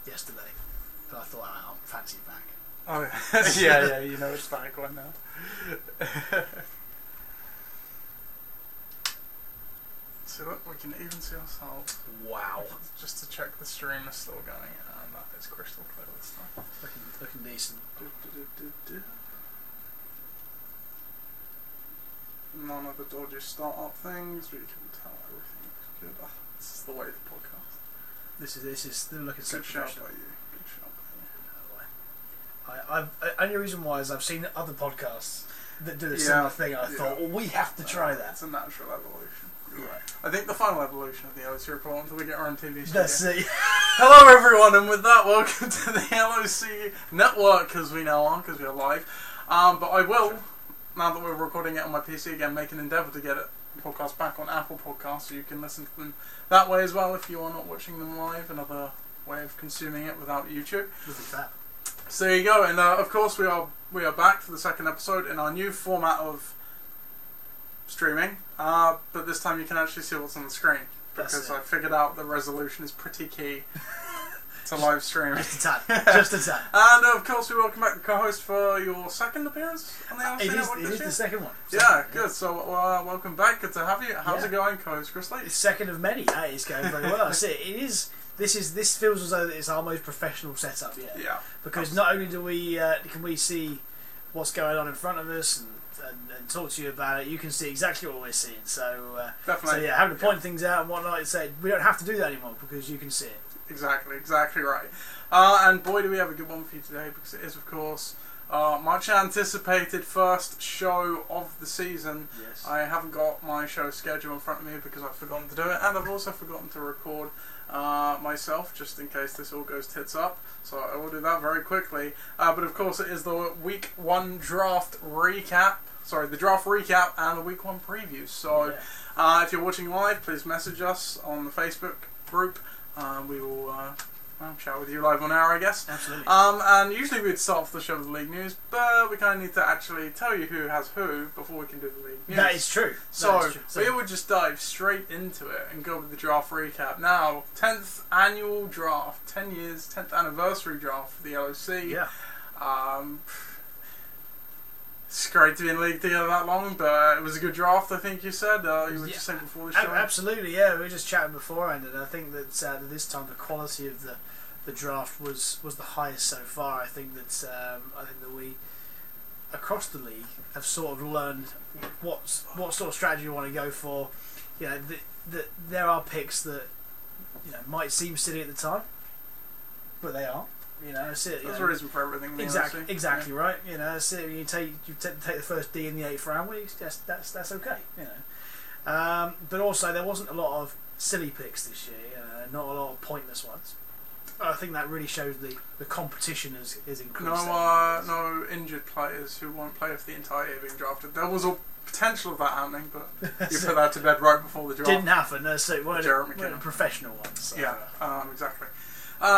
yesterday, and I thought, I'll fancy it back. Oh yeah, you know it's back one now. So look, we can even see ourselves. Wow! Just to check the stream is still going, and that is crystal clear this time. Looking decent. None of the dodgy startup things. We can tell everything's good. Oh, this is the way of the podcast. This is still looking so Good shout professional. by you. Good shout by you. I've only reason why is I've seen other podcasts that do the similar thing. I thought, well, we have to try that. It's a natural evolution. Yeah. I think the final evolution of the LOC report until we get our own TV studio. That's it. Hello everyone, and with that, welcome to the LOC network, as we now are, because we are live. But I will, now that we're recording it on my PC again, make an endeavour to get it podcast back on Apple Podcasts, so you can listen to them that way as well if you are not watching them live. Another way of consuming it without YouTube. Look at that. So there you go, and of course we are back for the second episode in our new format of streaming, but this time you can actually see what's on the screen, because I figured out the resolution is pretty key to live streaming. Just a tad. And of course we welcome back the co-host for your second appearance on the LC Network this year. It is the second one. Good. So welcome back. Good to have you. How's it going, co-host Chris Leach? It's second of many. It's going very well. That's it. It is. This feels as though it's our most professional setup yet. Yeah. Because not only do we can we see what's going on in front of us and talk to you about it, you can see exactly what we're seeing. So definitely. So yeah, having to point things out and whatnot, we don't have to do that anymore because you can see it. Exactly right. And boy, do we have a good one for you today, because it is, of course, much anticipated first show of the season. Yes. I haven't got my show schedule in front of me because I've forgotten to do it, and I've also forgotten to record myself, just in case this all goes tits up. So I will do that very quickly. But of course, it is the Week 1 draft recap. Sorry, the draft recap and the Week 1 preview. So if you're watching live, please message us on the Facebook group. We will chat with you live on air, I guess. Absolutely. And usually we'd start off the show with the league news, but we kind of need to actually tell you who has who before we can do the league news. That is true. So we would just dive straight into it and go with the draft recap. Now, 10th annual draft, 10 years, 10th anniversary draft for the LOC. Yeah. It's great to be in the league together that long, but it was a good draft, I think you said. You were just saying before the show. Absolutely, yeah. We were just chatting beforehand, and I think that this time the quality of the draft was the highest so far. I think that we across the league have sort of learned what sort of strategy you want to go for. You know, there are picks that might seem silly at the time, but they are. There's a reason for everything. Exactly right. So you take the first D in the 8th round. Well, that's okay. But also there wasn't a lot of silly picks this year. Not a lot of pointless ones. I think that really shows the competition is increased. No injured players who won't play for the entire year being drafted. There was a potential of that happening, but you put that to bed right before the draft. Didn't happen. So it weren't a professional one. So. Yeah, exactly.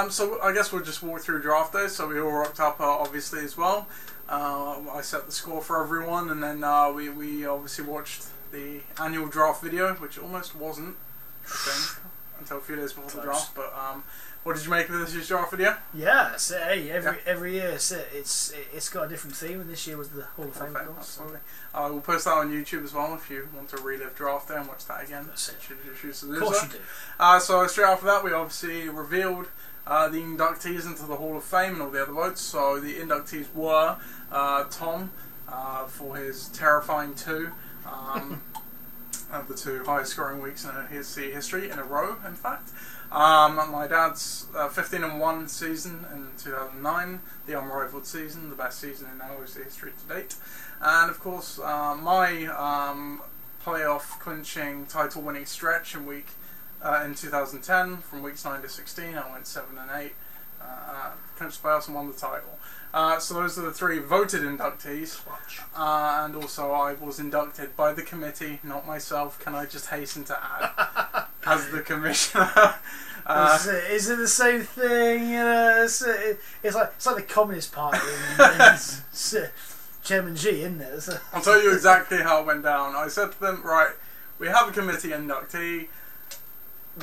So I guess we'll just walk through draft day. So we all rocked up obviously as well. I set the score for everyone, and then we obviously watched the annual draft video, which almost wasn't, I think, until a few days before the draft. But what did you make of this year's draft video? Yeah, so every year it's got a different theme, and this year was the Hall of Fame. Absolutely. We'll post that on YouTube as well if you want to relive draft day and watch that again. That's it. Of course you do. So straight after that, we obviously revealed the inductees into the Hall of Fame and all the other votes. So the inductees were Tom for his terrifying 2 of the 2 highest scoring weeks in his history in a row, in fact. My dad's 15-1 season in 2009, the unrivaled season, the best season in LOC history to date. And of course, my playoff clinching title winning stretch in 2010, from weeks 9 to 16, I went 7-8, clinched the playoffs and won the title. So those are the 3 voted inductees, and also I was inducted by the committee, not myself, can I just hasten to add, as the commissioner. Is it the same thing? It's like the Communist Party Chairman G, isn't it? I'll tell you exactly how it went down. I said to them, right, we have a committee inductee.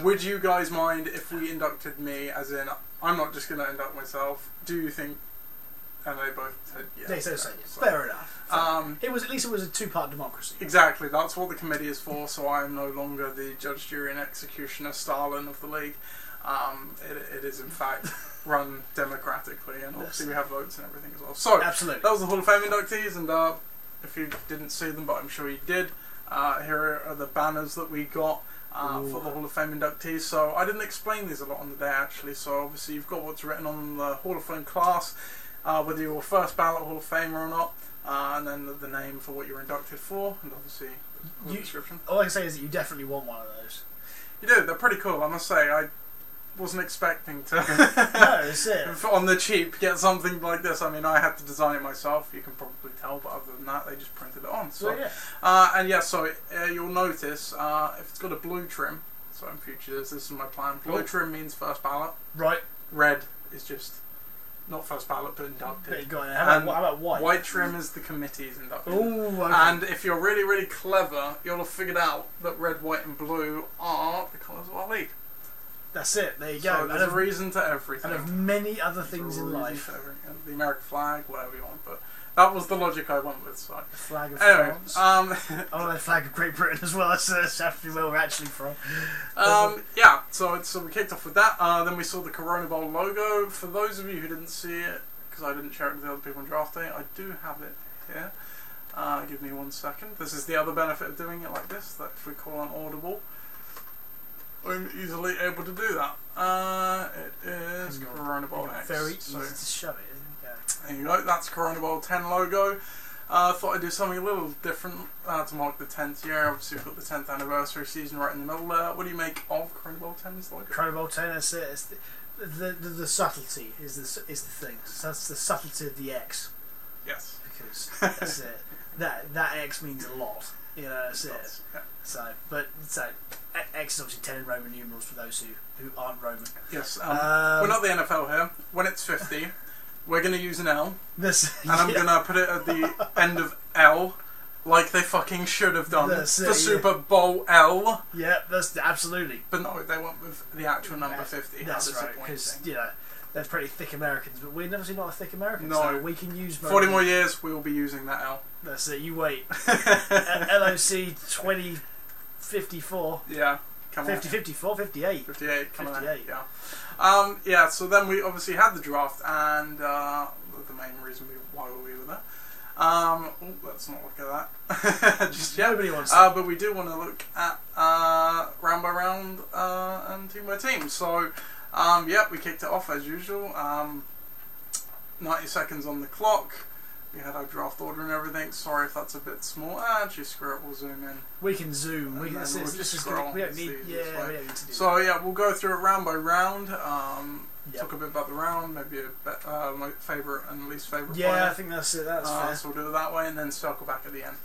Would you guys mind if we inducted me, as in I'm not just going to induct myself. Do you think? And they both said yes. They said yes. Fair enough. It was a 2-part democracy. Exactly. That's what the committee is for. So I am no longer the judge, jury, and executioner Stalin of the league. It is in fact run democratically, and obviously we have votes and everything as well. So absolutely, that was the Hall of Fame inductees, and if you didn't see them, but I'm sure you did, here are the banners that we got for the Hall of Fame inductees. So I didn't explain these a lot on the day actually. So obviously you've got what's written on the Hall of Fame class, whether you're a first ballot Hall of Famer or not, and then the name for what you're inducted for, and obviously the description. All I can say is that you definitely want one of those. You do. They're pretty cool, I must say. I wasn't expecting to no, that's it. on the cheap get something like this. I mean, I had to design it myself, you can probably tell, but other than that they just printed it on. So you'll notice if it's got a blue trim, so in future this is my plan. Blue trim means first ballot, right? Red is just not first ballot but inducted. How about white? White trim is the committee's inducted. Ooh, okay. And if you're really, really clever, you'll have figured out that red, white and blue are the colours of our league. That's it. There you so go. There's a reason to everything. And of many other things in life. The American flag, whatever you want. But that was the logic I went with. So. The flag of France. The flag of Great Britain as well. That's actually where we're actually from. Yeah. So we kicked off with that. Then we saw the Corona Bowl logo. For those of you who didn't see it, because I didn't share it with the other people on draft day, I do have it here. Give me 1 second. This is the other benefit of doing it like this. That if we call on Audible, I'm easily able to do that. It is Corona Bowl X. Very easy to show it. There you go. That's Corona Bowl 10 logo. Thought I'd do something a little different to mark the 10th year. Obviously, we've got the 10th anniversary season right in the middle there. What do you make of Corona Bowl 10's logo? Corona Bowl 10, that's it. It's the subtlety is the thing. So that's the subtlety of the X. Yes. Because that's it. That X means a lot. You know, that's it. Yeah. So X is obviously 10 in Roman numerals for those who aren't Roman. Yes. We're not the NFL here. When it's 50, we're going to use an L. I'm going to put it at the end of L, like they fucking should have done for Super Bowl L. Yeah, that's absolutely. But no, they went with the actual number 50. That's right, because they're pretty thick Americans, but we're obviously not a thick American. No, so we can use 40 more years. We will be using that L. That's it. You wait. LOC 2054. Yeah. 50, 54, 58. 58. 58. Yeah. So then we obviously had the draft, and the main reason why we were there. Let's not look at that just yet. Nobody wants to. But we do want to look at round by round and team by team. So we kicked it off as usual. 90 seconds on the clock. We had our draft order and everything. Sorry if that's a bit small. Actually, screw it. We'll zoom in. We can zoom. We don't need to do. So we'll go through it round by round. Talk a bit about the round, maybe my favourite and least favourite player. Yeah, I think that's it. That's fair. So we'll do it that way and then circle back at the end.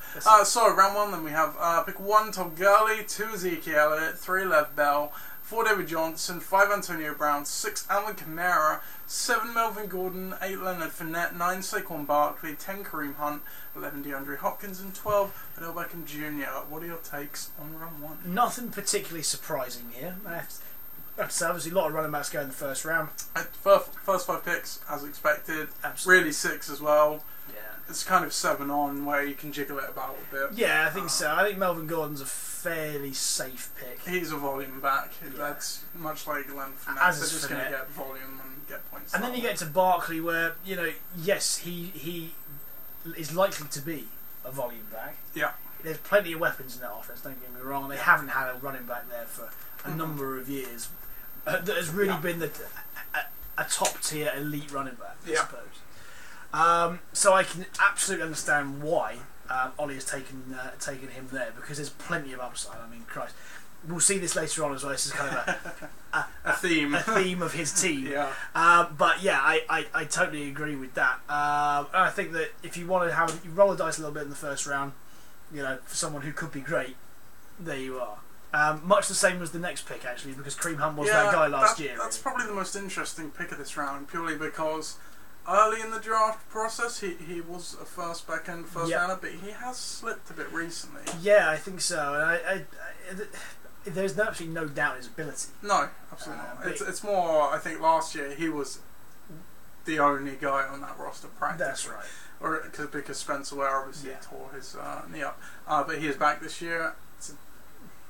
So round one, then we have pick 1 Todd Gurley, 2 Ezekiel Elliott, 3 Lev Bell, 4 David Johnson, 5 Antonio Brown, 6 Alvin Kamara, 7 Melvin Gordon, 8 Leonard Fournette, 9 Saquon Barkley, 10 Kareem Hunt, 11 DeAndre Hopkins, and 12 Odell Beckham Jr. What are your takes on round one? Nothing particularly surprising here. I have to say, obviously, a lot of running backs go in the first round. First 5 picks, as expected. Absolutely. Really 6 as well. Yeah. It's kind of 7 on, where you can jiggle it about a bit. Yeah, I think so. I think Melvin Gordon's a fairly safe pick. He's a volume back. Yeah. That's much like Leonard Fournette. They're just going to get volume and get points. And then you get to Barkley, where, yes, he is likely to be a volume back. Yeah. There's plenty of weapons in that offense, don't get me wrong. They haven't had a running back there for a number of years that has really been a top tier elite running back, I suppose. So I can absolutely understand why Ollie has taken him there, because there's plenty of upside. I mean, Christ, we'll see this later on as well. This is kind of a theme of his team. Yeah. But yeah, I totally agree with that. And I think that if you want to you roll the dice a little bit in the first round, for someone who could be great, there you are. Much the same as the next pick, actually, because Kareem Hunt was that guy last year. That's probably the most interesting pick of this round, purely because early in the draft process, he was a first rounder, but he has slipped a bit recently. Yeah, I think so. And there's absolutely no doubt in his ability. No, absolutely not. It's more, I think last year he was the only guy on that roster practically. That's right. Or because Spencer Ware obviously tore his knee up. But he is back this year. It's a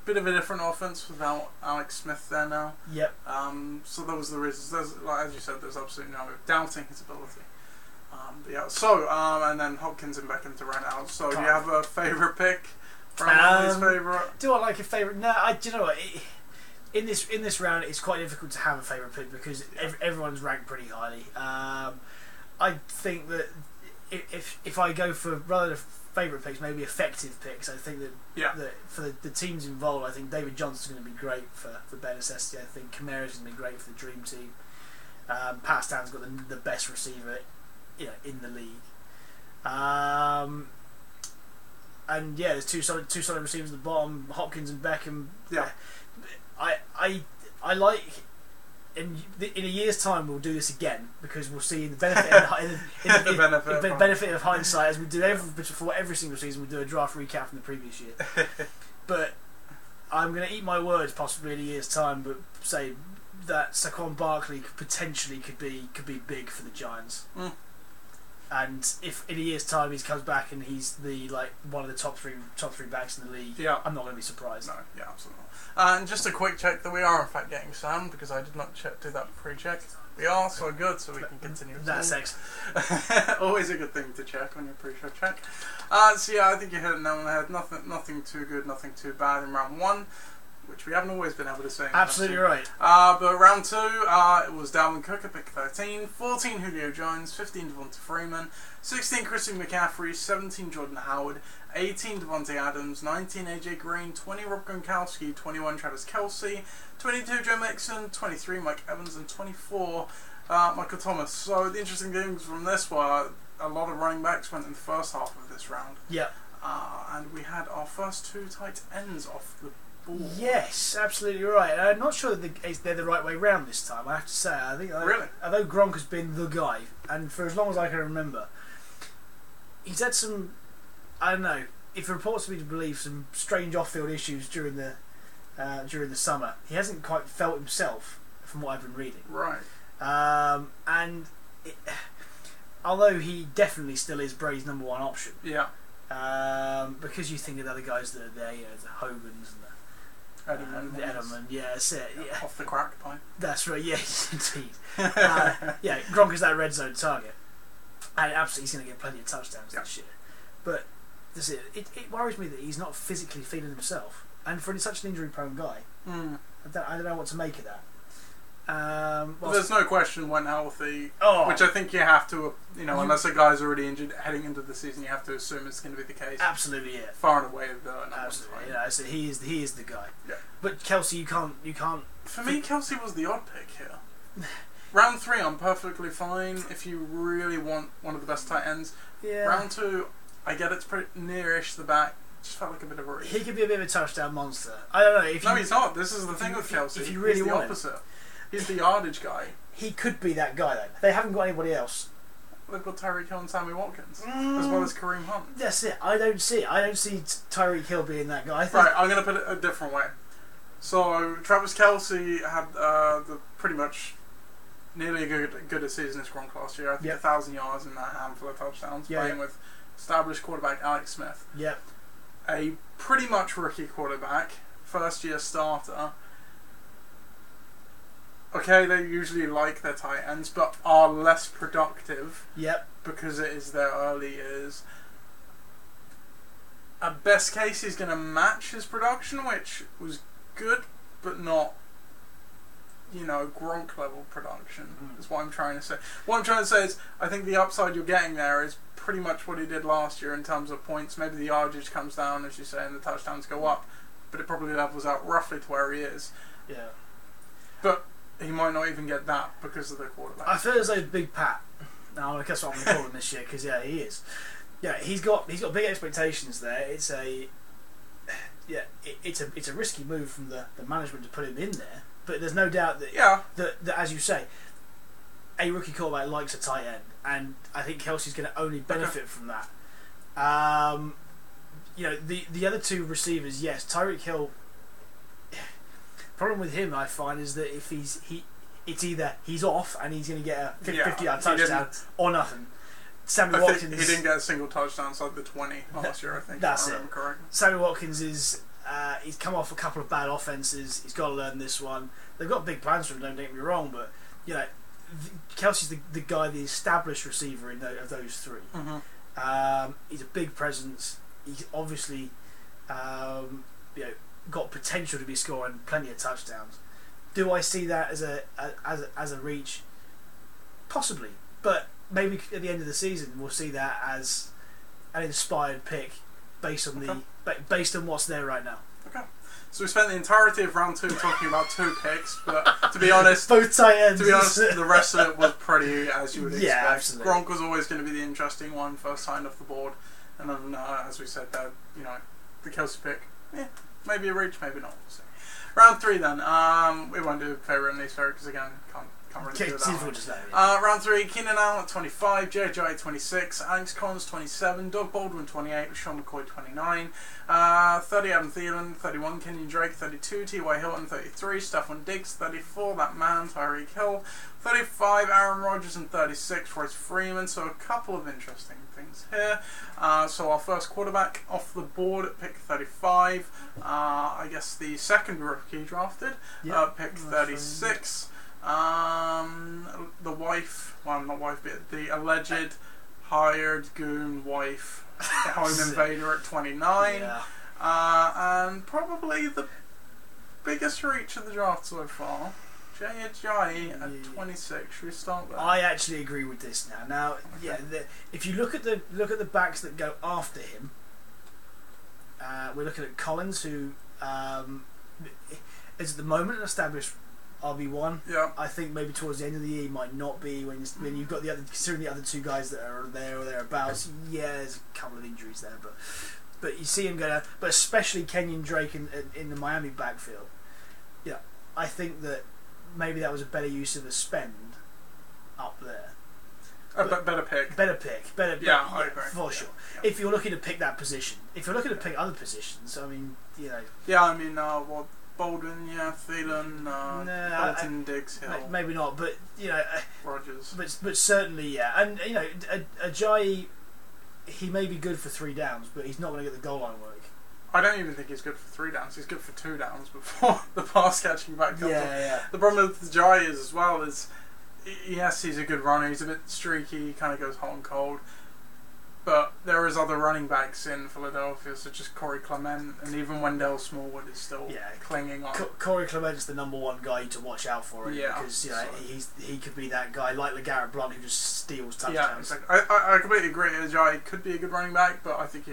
bit of a different offense without Alex Smith there now. Yep. So those are the reasons. As you said, there's absolutely no doubting his ability. And then Hopkins and Beckham to run out. So do you have a favourite pick? Favourite? Do I like a favourite? No, do you know what? In this round, it's quite difficult to have a favourite pick because everyone's ranked pretty highly. I think that if I go for rather than favourite picks, maybe effective picks, I think that for the teams involved, I think David Johnson's going to be great for Ben Necessity. I think Kamara's going to be great for the Dream Team. Pat Stan's got the best receiver, in the league. And there's two solid receivers at the bottom, Hopkins and Beckham. Yeah, I like. In a year's time, we'll do this again because we'll see the benefit benefit of hindsight as we do before every single season. We do a draft recap from the previous year. But I'm going to eat my words, possibly in a year's time, but say that Saquon Barkley potentially could be big for the Giants. Mm. And if in a year's time he comes back and he's one of the top three backs in the league, I'm not going to be surprised. No, absolutely not. And just a quick check that we are in fact getting Sam because I did not do that pre-check. We are so good, so we can continue. That's excellent. Always a good thing to check on your pre-show check. So I think you hit it now on the head. Nothing too good, nothing too bad in round one, which we haven't always been able to say. Absolutely right. But round two, it was Dalvin Cook at pick 13, 14 Julio Jones, 15 Devonta Freeman, 16 Christian McCaffrey, 17 Jordan Howard, 18 Devontae Adams, 19 AJ Green, 20 Rob Gronkowski, 21 Travis Kelce, 22 Joe Mixon, 23 Mike Evans, and 24 Michael Thomas. So the interesting things from this were a lot of running backs went in the first half of this round. Yeah. And we had our first two tight ends off the board. Yes, absolutely right. I'm not sure that they're the right way round this time, I have to say. I think really? Although Gronk has been the guy, and for as long as I can remember, he's had some, I don't know, if reports to be believed, some strange off-field issues during the summer. He hasn't quite felt himself, from what I've been reading. Right. Although he definitely still is Brady's number one option. Yeah. Because you think of the other guys that are there, the Hogans and the Edelman. Yeah, that's it. Yeah. Off the crack pipe. That's right. Yes, indeed. Gronk is that red zone target, and absolutely he's going to get plenty of touchdowns this year. But that's it. It worries me that he's not physically feeling himself, and for such an injury-prone guy, I don't know what to make of that. There's no question when healthy, which I think you have to, unless a guy's already injured heading into the season, you have to assume it's going to be the case. Absolutely, yeah. Far and away the number absolutely, yeah. So he is the guy. Yeah. But Kelce, you can't. For me, Kelce was the odd pick here. Round 3, I'm perfectly fine if you really want one of the best tight ends. Yeah. Round 2, I get it's pretty nearish the back. Just felt like a bit of a reach. He could be a bit of a touchdown monster. I don't know. He's not. This is the thing with Kelce. If you really he's the want opposite. He's the yardage guy. He could be that guy, though. They haven't got anybody else. They've got Tyreke Hill and Sammy Watkins, as well as Kareem Hunt. That's it. I don't see Tyreke Hill being that guy. Right, I'm going to put it a different way. So, Travis Kelce had the pretty much nearly a good a season as Gronk last year. I think 1,000 yards and a handful of touchdowns, playing with established quarterback Alex Smith. Yep. A pretty much rookie quarterback, first-year starter. Okay, they usually like their tight ends, but are less productive. Yep. Because it is their early years. At best case, he's going to match his production, which was good, but not, Gronk level production. Is what I'm trying to say. What I'm trying to say is, I think the upside you're getting there is pretty much what he did last year in terms of points. Maybe the yardage comes down, as you say, and the touchdowns go up, but it probably levels out roughly to where he is. Yeah. But he might not even get that because of the quarterback. I feel as though Big Pat. Now I guess what I'm going to call him this year because he is. Yeah, he's got big expectations there. It's a risky move from the management to put him in there, but there's no doubt that as you say, a rookie quarterback likes a tight end, and I think Kelce's going to only benefit from that. The other two receivers, yes, Tyreke Hill. Problem with him, I find, is that if it's either he's off and he's going to get a 50-yard touchdown or nothing. Sammy Watkins. He didn't get a single touchdown inside the 20 last year, I think. That's if I remember correctly. Sammy Watkins is he's come off a couple of bad offenses. He's got to learn this one. They've got big plans for him. Don't get me wrong, but Kelsey's the guy, the established receiver of those three. Mm-hmm. He's a big presence. He's obviously got potential to be scoring plenty of touchdowns. Do I see that as a reach? Possibly, but maybe at the end of the season we'll see that as an inspired pick based on based on what's there right now. Okay. So we spent the entirety of round 2 talking about 2 picks, but to be honest, both tight ends. To be honest, the rest of it was pretty as you would expect. Yeah, absolutely. Gronk was always going to be the interesting one, first signed off the board, and then as we said, that the Kelsey pick, maybe a reach, maybe not. We'll see. Round 3 then. We won't do favourite and least favourite because again, can't really do that. Round 3, Keenan Allen at 25, J.J. at 26, Alex Collins 27, Doug Baldwin 28, Sean McCoy 29, 30 Adam Thielen, 31 Kenyon Drake, 32 T.Y. Hilton, 33 Stephon Diggs, 34 that man Tyreke Hill, 35 Aaron Rodgers, and 36 Royce Freeman. So a couple of interesting things here. So our first quarterback off the board at pick 35. I guess the second rookie drafted pick 36. The alleged hired goon wife, home invader at 29, and probably the biggest reach of the draft so far, J.J. at 26. Should we start there? I actually agree with this now. Now, if you look at the backs that go after him, we're looking at Collins, who is at the moment an established RB1. Yeah. I think maybe towards the end of the year he might not be when you've got considering the other 2 guys that are there or thereabouts. Yeah, there's a couple of injuries there, but you see him go. But especially Kenyon Drake in the Miami backfield. Yeah, I think that maybe that was a better use of a spend up there. Better pick. Yeah, I agree. For sure. Yeah. If you're looking to pick that position, if you're looking to pick other positions, I mean, Yeah, I mean, Baldwin, Thielen, Dalton, Diggs, Hill. Maybe not, but Rodgers. But certainly, and Ajayi, he may be good for 3 downs, but he's not going to get the goal line work. I don't even think he's good for 3 downs. He's good for 2 downs before the pass catching back comes on. The problem with Ajayi is as well is, yes, he's a good runner. He's a bit streaky. He kind of goes hot and cold. But there is other running backs in Philadelphia, such as Corey Clement, and even Wendell Smallwood is still clinging on. Corey Clement's the number 1 guy to watch out for, because he could be that guy like LeGarrette Blount who just steals touchdowns. Yeah, exactly. I completely agree. Ajayi could be a good running back, but I think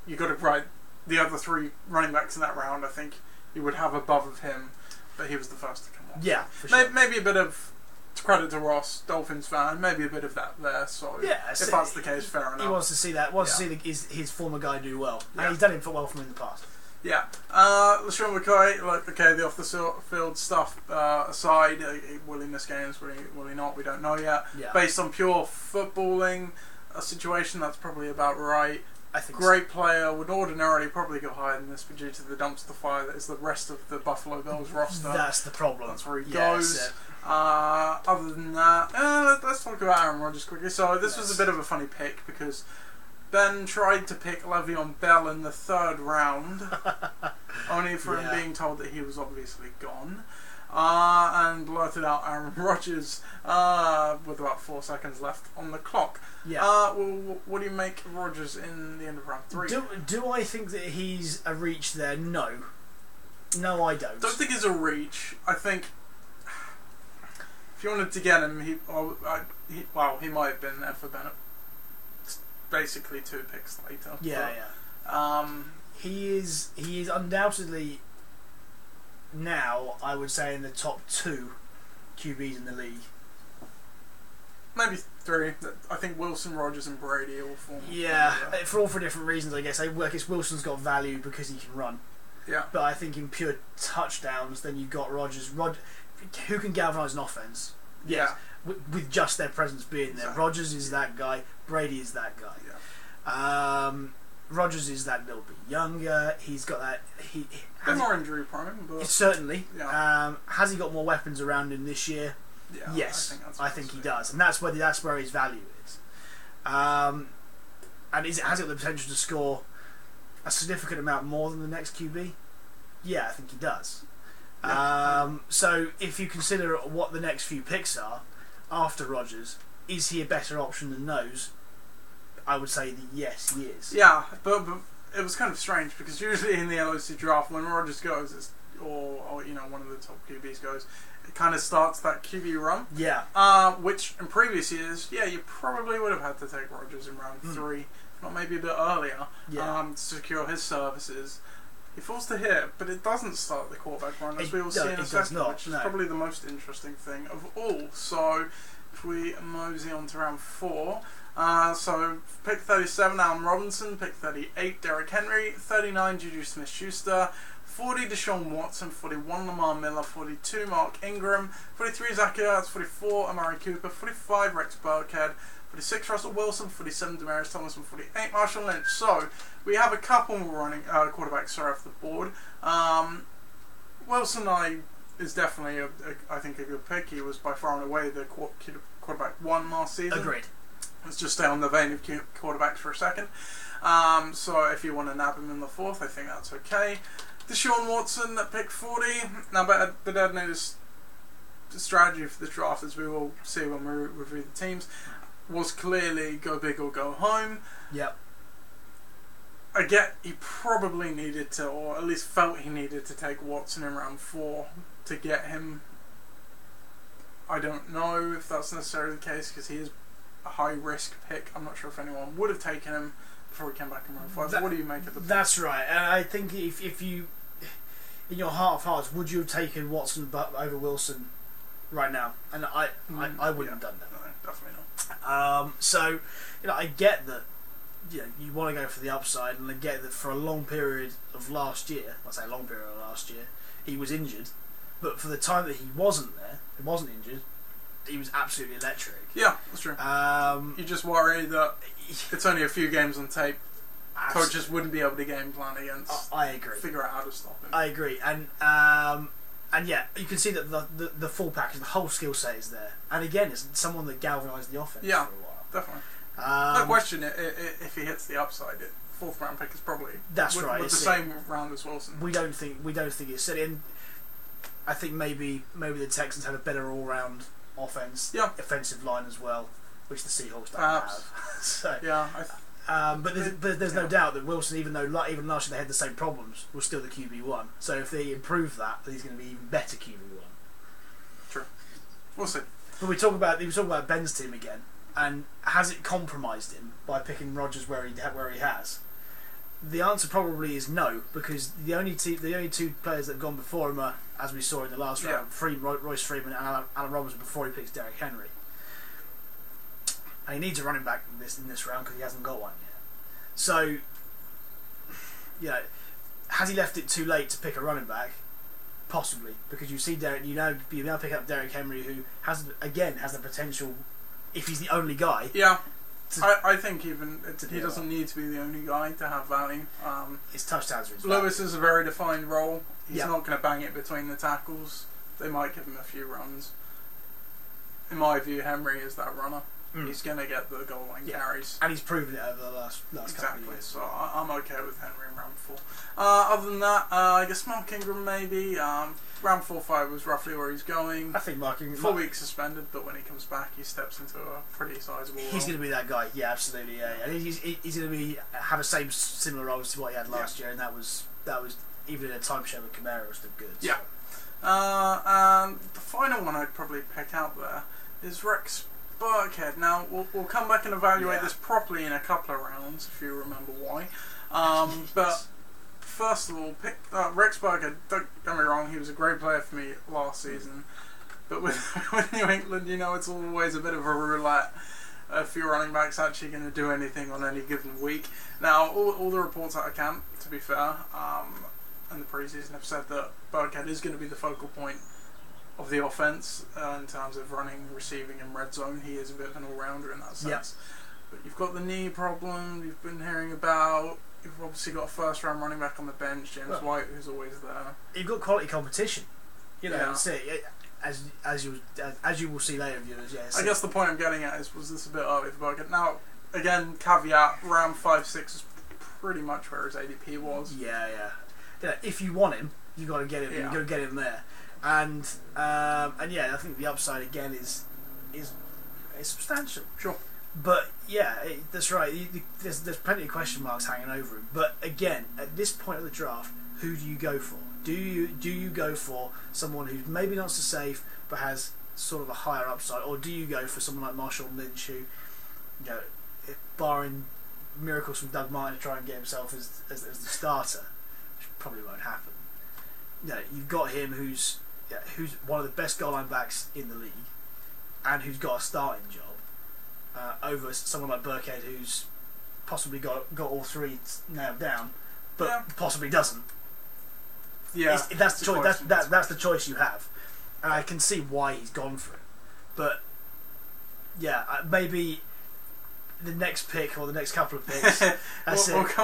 you got to write the other 3 running backs in that round. I think you would have above of him, but he was the first to come on. Yeah, for sure. Maybe a bit of credit to Ross, Dolphins fan, maybe a bit of that there. So if that's the case, fair enough. He wants to see that. Wants to see his former guy do well, and he's done it well from in the past. Yeah. LeSean McCoy, the off the field stuff aside, will he miss games? Will he not? We don't know yet. Yeah. Based on pure footballing situation, that's probably about right. I think great player, would ordinarily probably go higher than this, but due to the dumpster fire that is the rest of the Buffalo Bills roster, that's the problem. That's where he goes. Other than that, let's talk about Aaron Rodgers quickly. So this was a bit of a funny pick because Ben tried to pick Le'Veon Bell in the 3rd round, only for him being told that he was obviously gone. And blurted out Aaron Rodgers with about 4 seconds left on the clock. Yeah. What do you make of Rodgers in the end of round 3? Do I think that he's a reach there? No, I don't. Don't think he's a reach. I think if you wanted to get him, he might have been there for Bennett. Basically 2 picks later. He is undoubtedly now, I would say, in the top 2 QBs in the league. Maybe 3. I think Wilson, Rodgers, and Brady all form. For different reasons, I guess. I guess Wilson's got value because he can run. Yeah. But I think in pure touchdowns, then you've got Rodgers. Who can galvanise an offense? Yeah. With just their presence being there. Rodgers is that guy. Brady is that guy. Yeah. Rodgers is that little bit younger. He's got that. Bit more injury prone, but certainly. Yeah. Has he got more weapons around him this year? Yeah, yes, I think he does, and that's where his value is. And has it got the potential to score a significant amount more than the next QB? Yeah, I think he does. Yeah. So if you consider what the next few picks are after Rodgers, is he a better option than those? I would say that yes, he is. Yeah, but it was kind of strange because usually in the LOC draft, when Rodgers goes, or you know, one of the top QBs goes, it kind of starts that QB run. Yeah. Which in previous years, yeah, you probably would have had to take Rodgers in round 3, if not maybe a bit earlier, to secure his services. He falls to hit, but it doesn't start the quarterback run, as we will see in a second, which is probably the most interesting thing of all. So if we mosey on to round 4. So pick 37, Allen Robinson. Pick 38, Derrick Henry. 39, Juju Smith-Schuster. 40, Deshaun Watson. 41, Lamar Miller. 42, Mark Ingram. 43, Zach Ertz. 44, Amari Cooper. 45, Rex Burkhead. 46, Russell Wilson. 47, Demaryius Thomas. And 48, Marshawn Lynch. So we have a couple more running quarterbacks off the board. Wilson is definitely, I think, a good pick. He was by far and away the quarterback 1 last season. Agreed. Let's just stay on the vein of quarterbacks for a second. So if you want to nab him in the 4th, I think that's okay. Deshaun Watson at pick 40. Now, but I'd notice the strategy for the draft, as we will see when we review the teams, was clearly go big or go home. Yep. I get he probably needed to, or at least felt he needed to take Watson in round 4 to get him. I don't know if that's necessarily the case because he is a high risk pick. I'm not sure if anyone would have taken him before he came back in round 5. What do you make of the pick? That's right, and I think if you, in your heart of hearts, would you have taken Watson over Wilson right now? And I wouldn't have done that. No, definitely not. So, I get that. You want to go for the upside, and I get that for a long period of last year, I say a long period of last year, he was injured, but for the time that he wasn't there, he wasn't injured, he was absolutely electric. Yeah, that's true. You just worry that it's only a few games on tape. Coaches wouldn't be able to game plan against. I agree. Figure out how to stop him. I agree, and yeah, you can see that the full package, the whole skill set is there. And again, it's someone that galvanised the offense for a while. Definitely. No question. If he hits the upside, 4th round pick is probably right. With the same round as Wilson. We don't think it's silly. And I think maybe the Texans have a better all round offense, offensive line as well, which the Seahawks don't have. So, yeah. But there's no doubt that Wilson, even even last year they had the same problems, was still the QB1. So if they improve that, he's going to be even better QB1. True. We'll see. But we talk about Ben's team again, and has it compromised him by picking Rodgers where he has? The answer probably is no, because the only 2 players that have gone before him are, as we saw in the last round, Royce Freeman and Allen Robinson before he picks Derrick Henry. And he needs a running back in this round because he hasn't got one yet. So, has he left it too late to pick a running back? Possibly, because you now pick up Derrick Henry, who has the potential, if he's the only guy. Yeah. I think even he doesn't need to be the only guy to have value. His touchdowns are his Lewis is a very defined role. He's not going to bang it between the tackles. They might give him a few runs. In my view, Henry is that runner. He's going to get the goal line carries. And he's proven it over the last couple of years. So I'm okay with Henry in round 4. Other than that, I guess Mark Ingram maybe. Round 4-5 was roughly where he's going. I think Mark Ingram 4 weeks suspended, but when he comes back, he steps into a pretty sizable role. He's going to be that guy. Yeah, absolutely. Yeah, and he's going to have a similar role to what he had last year, and that was even in a timeshare with Kamara was still good. Yeah. And the final one I'd probably pick out there is Rex Burkhead. Now we'll come back and evaluate this properly in a couple of rounds if you remember why. But first of all, pick Rex Burkhead. Don't get me wrong, he was a great player for me last season. But with New England, it's always a bit of a roulette. A few running backs actually going to do anything on any given week. Now, all the reports out of camp, to be fair, in the preseason have said that Burkhead is going to be the focal point of the offense in terms of running, receiving, and red zone. He is a bit of an all-rounder in that sense. But you've got the knee problem you've been hearing about. you've obviously got a first round running back on the bench, James White, who's always there. You've got quality competition. You know, Yeah. that's it. As you will see later, viewers. Yeah. I guess the point I'm getting at is, was this a bit early for Burkhead? Now, again, caveat: round 5-6 is pretty much where his ADP was. Yeah. If you want him, you got to get him. Yeah. You got to get him there. And yeah, I think the upside again is substantial. Sure. But yeah, that's right. There's plenty of question marks hanging over him. But again, at this point of the draft, who do you go for? Do you go for someone who's maybe not so safe but has sort of a higher upside, or do you go for someone like Marshawn Lynch, who, you know, barring miracles from Doug Martin to try and get himself as the starter, which probably won't happen. You know, you've got him who's one of the best goal line backs in the league, and who's got a starting job, over someone like Burkhead, who's possibly got all three nailed down, but possibly doesn't. Yeah, that's the choice. That's the choice you have, and I can see why he's gone for it. But yeah, maybe the next pick or the next couple of picks,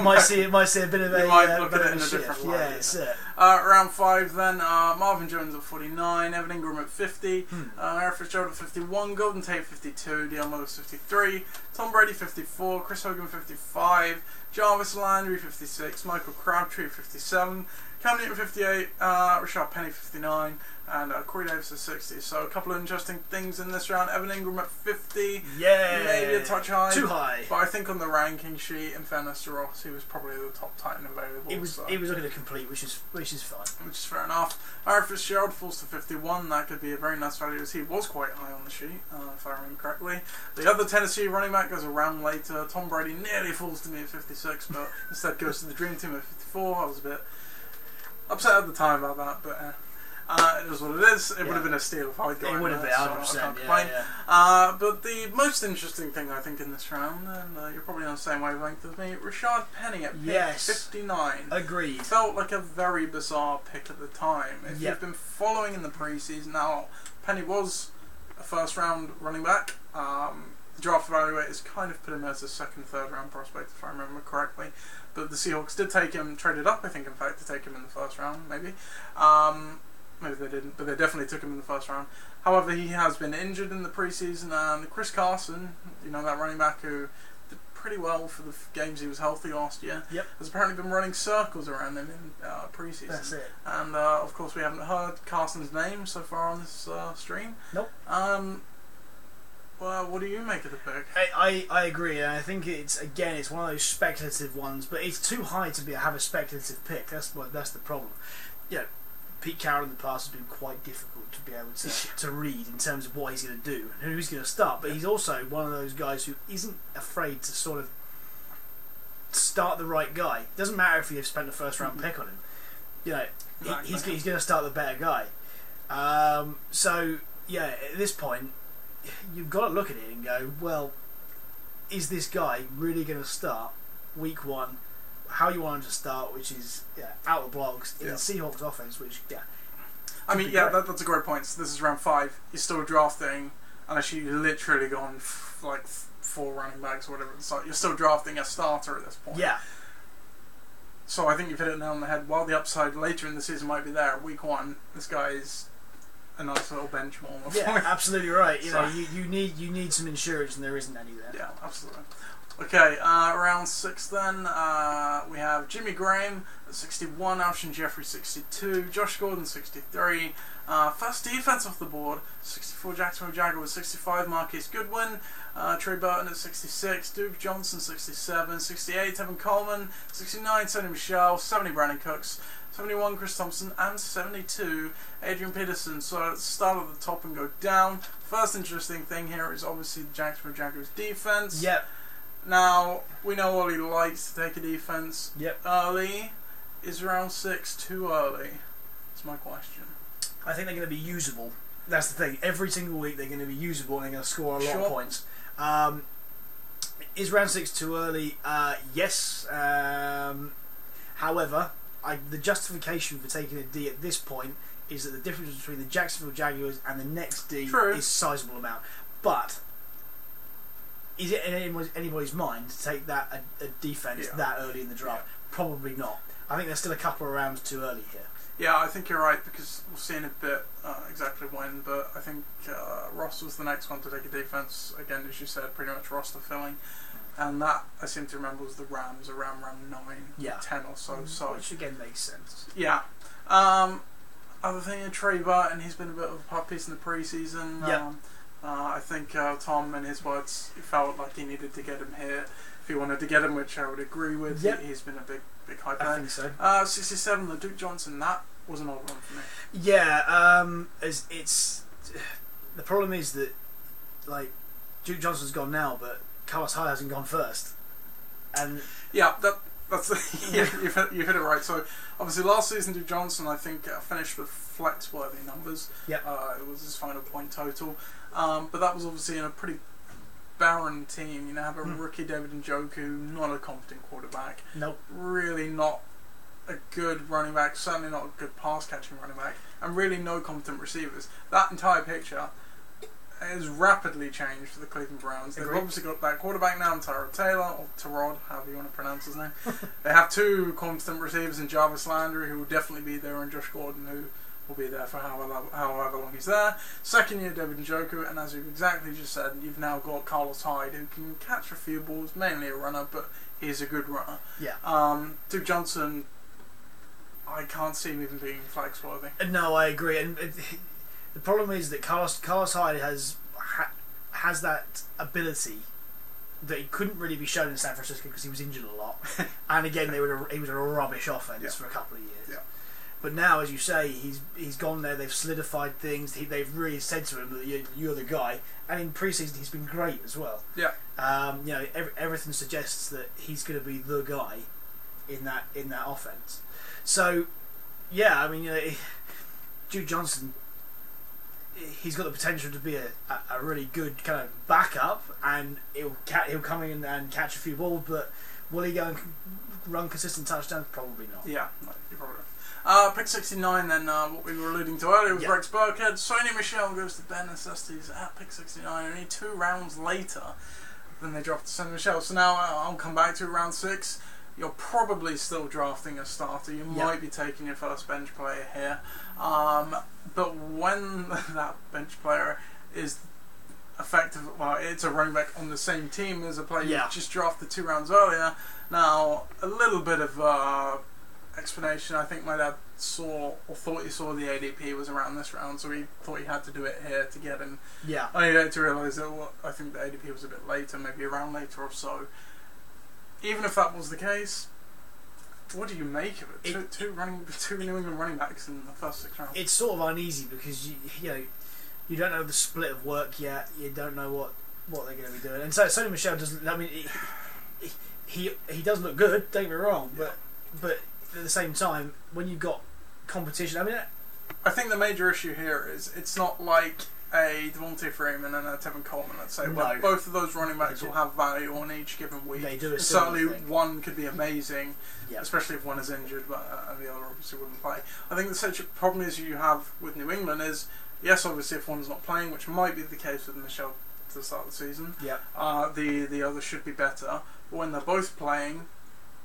might see a bit of a. Might look at it in a different light. Yeah, that's it. Round 5 then, Marvin Jones at 49, Evan Ingram at 50, Eric Fitzgerald at 51, Golden Tate 52, Deion Lewis 53, Tom Brady 54, Chris Hogan 55, Jarvis Landry 56, Michael Crabtree 57, Cam Newton 58, Rashad Penny 59, and Corey Davis at 60. So a couple of interesting things in this round. Evan Ingram at 50, maybe a touch high, too high. But I think on the ranking sheet, in fairness to Ross, he was probably the top Titan available. He was looking to complete, which is fine. Which is fair enough. Eric Fitzgerald falls to 51. That could be a very nice value, as he was quite high on the sheet, if I remember correctly. The other Tennessee running back goes a round later. Tom Brady nearly falls to me at 56, but instead goes to the Dream Team at 54. I was a bit upset at the time about that, but it is what it is. It would have been a steal if I'd gone. It would have been 100%. So I can't yeah. complain. But the most interesting thing I think in this round, and you're probably on the same wavelength as me, Rashad Penny at pick 59. Agreed. Felt like a very bizarre pick at the time. If you've been following in the preseason, now Penny was a first round running back. The draft evaluators kind of put him as a second, third round prospect, if I remember correctly. But the Seahawks did take him, traded up, I think, in fact, to take him in the first round, maybe. Maybe they didn't, but they definitely took him in the first round. However, he has been injured in the preseason, and Chris Carson, you know, that running back who did pretty well for the games he was healthy last year, has apparently been running circles around him in preseason. That's it. And of course, we haven't heard Carson's name so far on this stream. Nope. Well, what do you make of the pick? I agree, and I think it's one of those speculative ones, but it's too high to have a speculative pick. That's the problem. You know, Pete Carroll in the past has been quite difficult to be able to read in terms of what he's going to do and who he's going to start. But he's also one of those guys who isn't afraid to sort of start the right guy. It doesn't matter if you've spent a first round pick on him. You know, he's going to start the better guy. So yeah, at this point, you've got to look at it and go, well, is this guy really going to start week 1? How you want him to start, which is out of blocks in the Seahawks offense, which I mean, that's a great point. So this is round 5. You're still drafting, unless you literally gone like 4 running backs or whatever. So you're still drafting a starter at this point. Yeah. So I think you've hit it nail on the head. While the upside later in the season might be there, week 1, this guy is a nice little benchmark. Yeah, absolutely right. You know, you need some insurance, and there isn't any there. Yeah, absolutely. Okay, round 6 then, we have Jimmy Graham at 61, Alshon Jeffrey 62, Josh Gordon 63, first defense off the board, 64 Jacksonville Jaguars, 65 Marquise Goodwin, Trey Burton at 66, Duke Johnson 67, 68 Tevin Coleman, 69 Sony Michel, 70 Brandon Cooks, 71 Chris Thompson, and 72 Adrian Peterson. So let's start at the top and go down. First interesting thing here is obviously the Jacksonville Jaguars defense. Yep. Now, we know Ollie likes to take a defense early. Is round 6 too early? That's my question. I think they're going to be usable. That's the thing. Every single week they're going to be usable and they're going to score a lot of points. Is round 6 too early? Yes. However, the justification for taking a D at this point is that the difference between the Jacksonville Jaguars and the next D is a sizable amount. But is it in anybody's mind to take that a defence that early in the draft? Yeah. Probably not. I think there's still a couple of rounds too early here. Yeah, I think you're right, because we'll see in a bit exactly when, but I think Ross was the next one to take a defence, again, as you said, pretty much roster filling, and that, I seem to remember, was the Rams around round 9, 10 or so. Which again makes sense. Yeah. Other thing, Trey Burton, he's been a bit of a pup piece in the pre-season. I think Tom, in his words, he felt like he needed to get him here if he wanted to get him, which I would agree with. Yep. He's been a big hype. I think so. 67, the Duke Johnson, that was an odd one for me. Yeah, it's the problem is that, like, Duke Johnson's gone now, but Carlos Hyde hasn't gone first. And yeah, that's you've hit it right. So obviously last season Duke Johnson, I think, finished with flex-worthy numbers. Yeah, it was his final point total, but that was obviously in a pretty barren team. You know, have a rookie David Njoku, not a competent quarterback. Nope. Really not a good running back. Certainly not a good pass-catching running back, and really no competent receivers. That entire picture has rapidly changed for the Cleveland Browns. They've obviously got that quarterback now, Tyrod Taylor, or Tyrod, however you want to pronounce his name. They have 2 competent receivers in Jarvis Landry, who will definitely be there, and Josh Gordon, who will be there for however long he's there. Second year, David Njoku, and as you've exactly just said, you've now got Carlos Hyde, who can catch a few balls, mainly a runner, but he's a good runner. Yeah. Duke Johnson, I can't see him even being flex-worthy. No, I agree, and the problem is that Carlos Hyde has that ability that he couldn't really be shown in San Francisco because he was injured a lot, and again he was a rubbish offense for a couple of years. Yeah. But now, as you say, he's gone there. They've solidified things. They've really said to him that you're the guy, and in preseason he's been great as well. Yeah. You know, everything suggests that he's going to be the guy in that offense. So, yeah, I mean, you know, Duke Johnson, he's got the potential to be a really good kind of backup, and he'll come in and catch a few balls, but will he go and run consistent touchdowns? Probably not. Yeah, no, you're probably right. Pick 69 then, what we were alluding to earlier was Rex Burkhead. Sony Michel goes to Ben Necessities at pick 69, only 2 rounds later than they dropped to Sony Michel. So now I'll come back to round 6. You're probably still drafting a starter. You might be taking your first bench player here. But when that bench player is effective, well, it's a running back on the same team as a player you just drafted 2 rounds earlier. Now, a little bit of explanation. I think my dad thought he saw the ADP was around this round, so he thought he had to do it here to get him. Yeah. Only had to realise that I think the ADP was a bit later, maybe a round later or so. Even if that was the case, what do you make of it? Two New England running backs in the first 6 rounds. It's sort of uneasy because you don't know the split of work yet. You don't know what they're going to be doing. And so Sony Michel doesn't. I mean, he does look good. Don't get me wrong, but at the same time, when you've got competition, I mean, I think the major issue here is it's not like a Devontae Freeman and a Tevin Coleman, let's say. Well, both of those running backs will have value on each given week. They do a certainly thing. One could be amazing, especially if one is injured, but and the other obviously wouldn't play. I think the such problem is you have with New England is, yes, obviously if one's not playing, which might be the case with Michelle to the start of the season, the other should be better. But when they're both playing,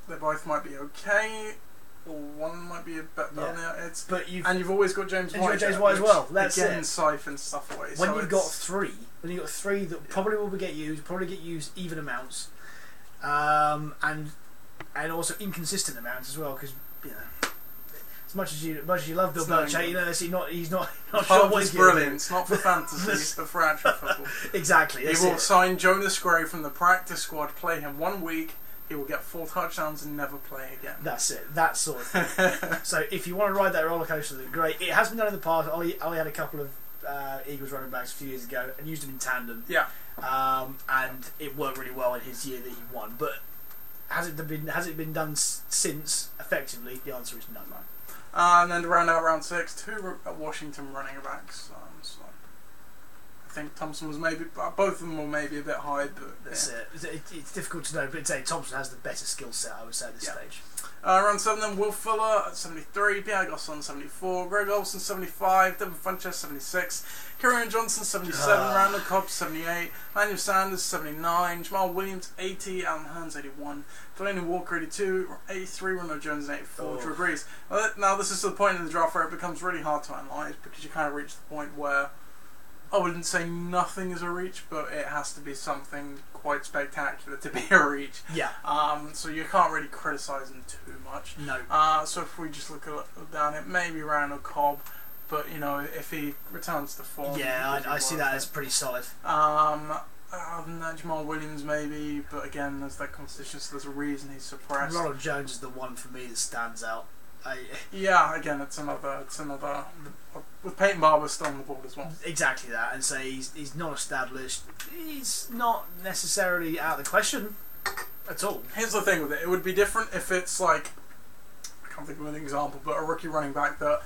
they both might be okay, or one might be a bit better. You've always got James White. James White as well. That's again siphons stuff away. When you've got three that probably will get used even amounts, and also inconsistent amounts as well, because as much as you love Bill Belichick, he's not sure what he's brilliant. It's not for fantasy, but for actual football. Exactly. He will sign Jonas Gray from the practice squad, play him 1 week. He will get 4 touchdowns and never play again. That's it. That sort of thing. So if you want to ride that roller coaster, then great. It has been done in the past. Ollie had a couple of Eagles running backs a few years ago and used them in tandem. Yeah. And it worked really well in his year that he won. But has it been done since effectively? The answer is no. And then to round out round 6, 2 Washington running backs. So I think Thompson was maybe, both of them were maybe a bit high, but that's it. It's difficult to know, but say Thompson has the better skill set, I would say, at this stage. Round 7 then, Will Fuller at 73, Pierre Gosselin 74, Greg Olsen 75, Devin Funchess 76, Kieran Johnson 77, Randall Cobb 78, Manuel Sanders 79, Jamal Williams 80, Alan Hearns 81, Delaney Walker 82, 83, Ronald Jones 84, Drew Brees. Now this is the point in the draft where it becomes really hard to analyse, because you kind of reach the point where I wouldn't say nothing is a reach, but it has to be something quite spectacular to be a reach. Yeah. So you can't really criticise them too much. No. So if we just look down it, maybe Randall Cobb, but if he returns to form, I see that as pretty solid. Other than that, Jamal Williams maybe, but again, there's that competition, so there's a reason he's suppressed. Ronald Jones is the one for me that stands out. Again, it's another with Peyton Barber still on the board as well. Exactly that, and say he's not established. He's not necessarily out of the question at all. Here's the thing with it: it would be different if it's like, I can't think of an example, but a rookie running back that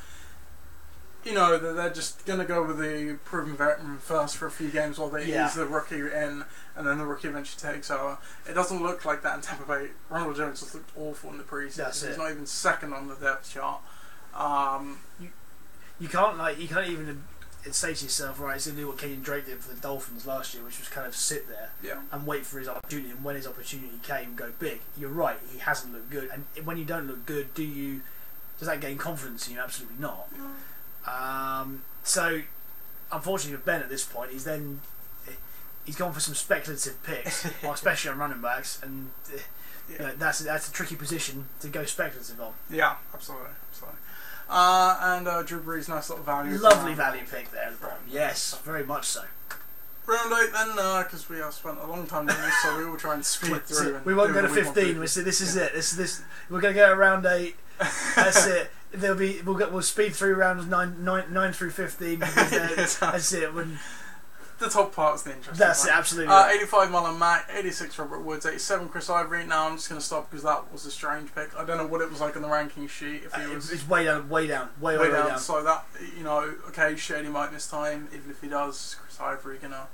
that they're just going to go with the proven veteran first for a few games while they ease the rookie in, and then the rookie eventually takes over. It doesn't look like that in Tampa Bay. Ronald Jones just looked awful in the preseason. He's not even second on the depth chart. You can't even say to yourself, right, it's going to do what Kenyon Drake did for the Dolphins last year, which was kind of sit there and wait for his opportunity, and when his opportunity came, go big. You're right, he hasn't looked good, and when you don't look good, does that gain confidence in you? Absolutely not. So unfortunately for Ben at this point, he's gone for some speculative picks, especially on running backs, and that's a tricky position to go speculative on. Yeah, absolutely. And Drew Brees, nice little value. Lovely value pick there. Yes, very much so. Round 8 then, because we have spent a long time doing this, so we will try and speed through. We won't go to 15. This is it. This we're going to go to round 8. That's it. We'll speed through rounds 9 through 15. That's it. The top part's the interesting. That's it, absolutely. 85 Marlon Mack, 86 Robert Woods, 87 Chris Ivory. Now I'm just going to stop because that was a strange pick. I don't know what it was like on the ranking sheet. If he was, it's way down. Way down. So that okay, Shady might miss time. Even if he does, Chris Ivory gonna.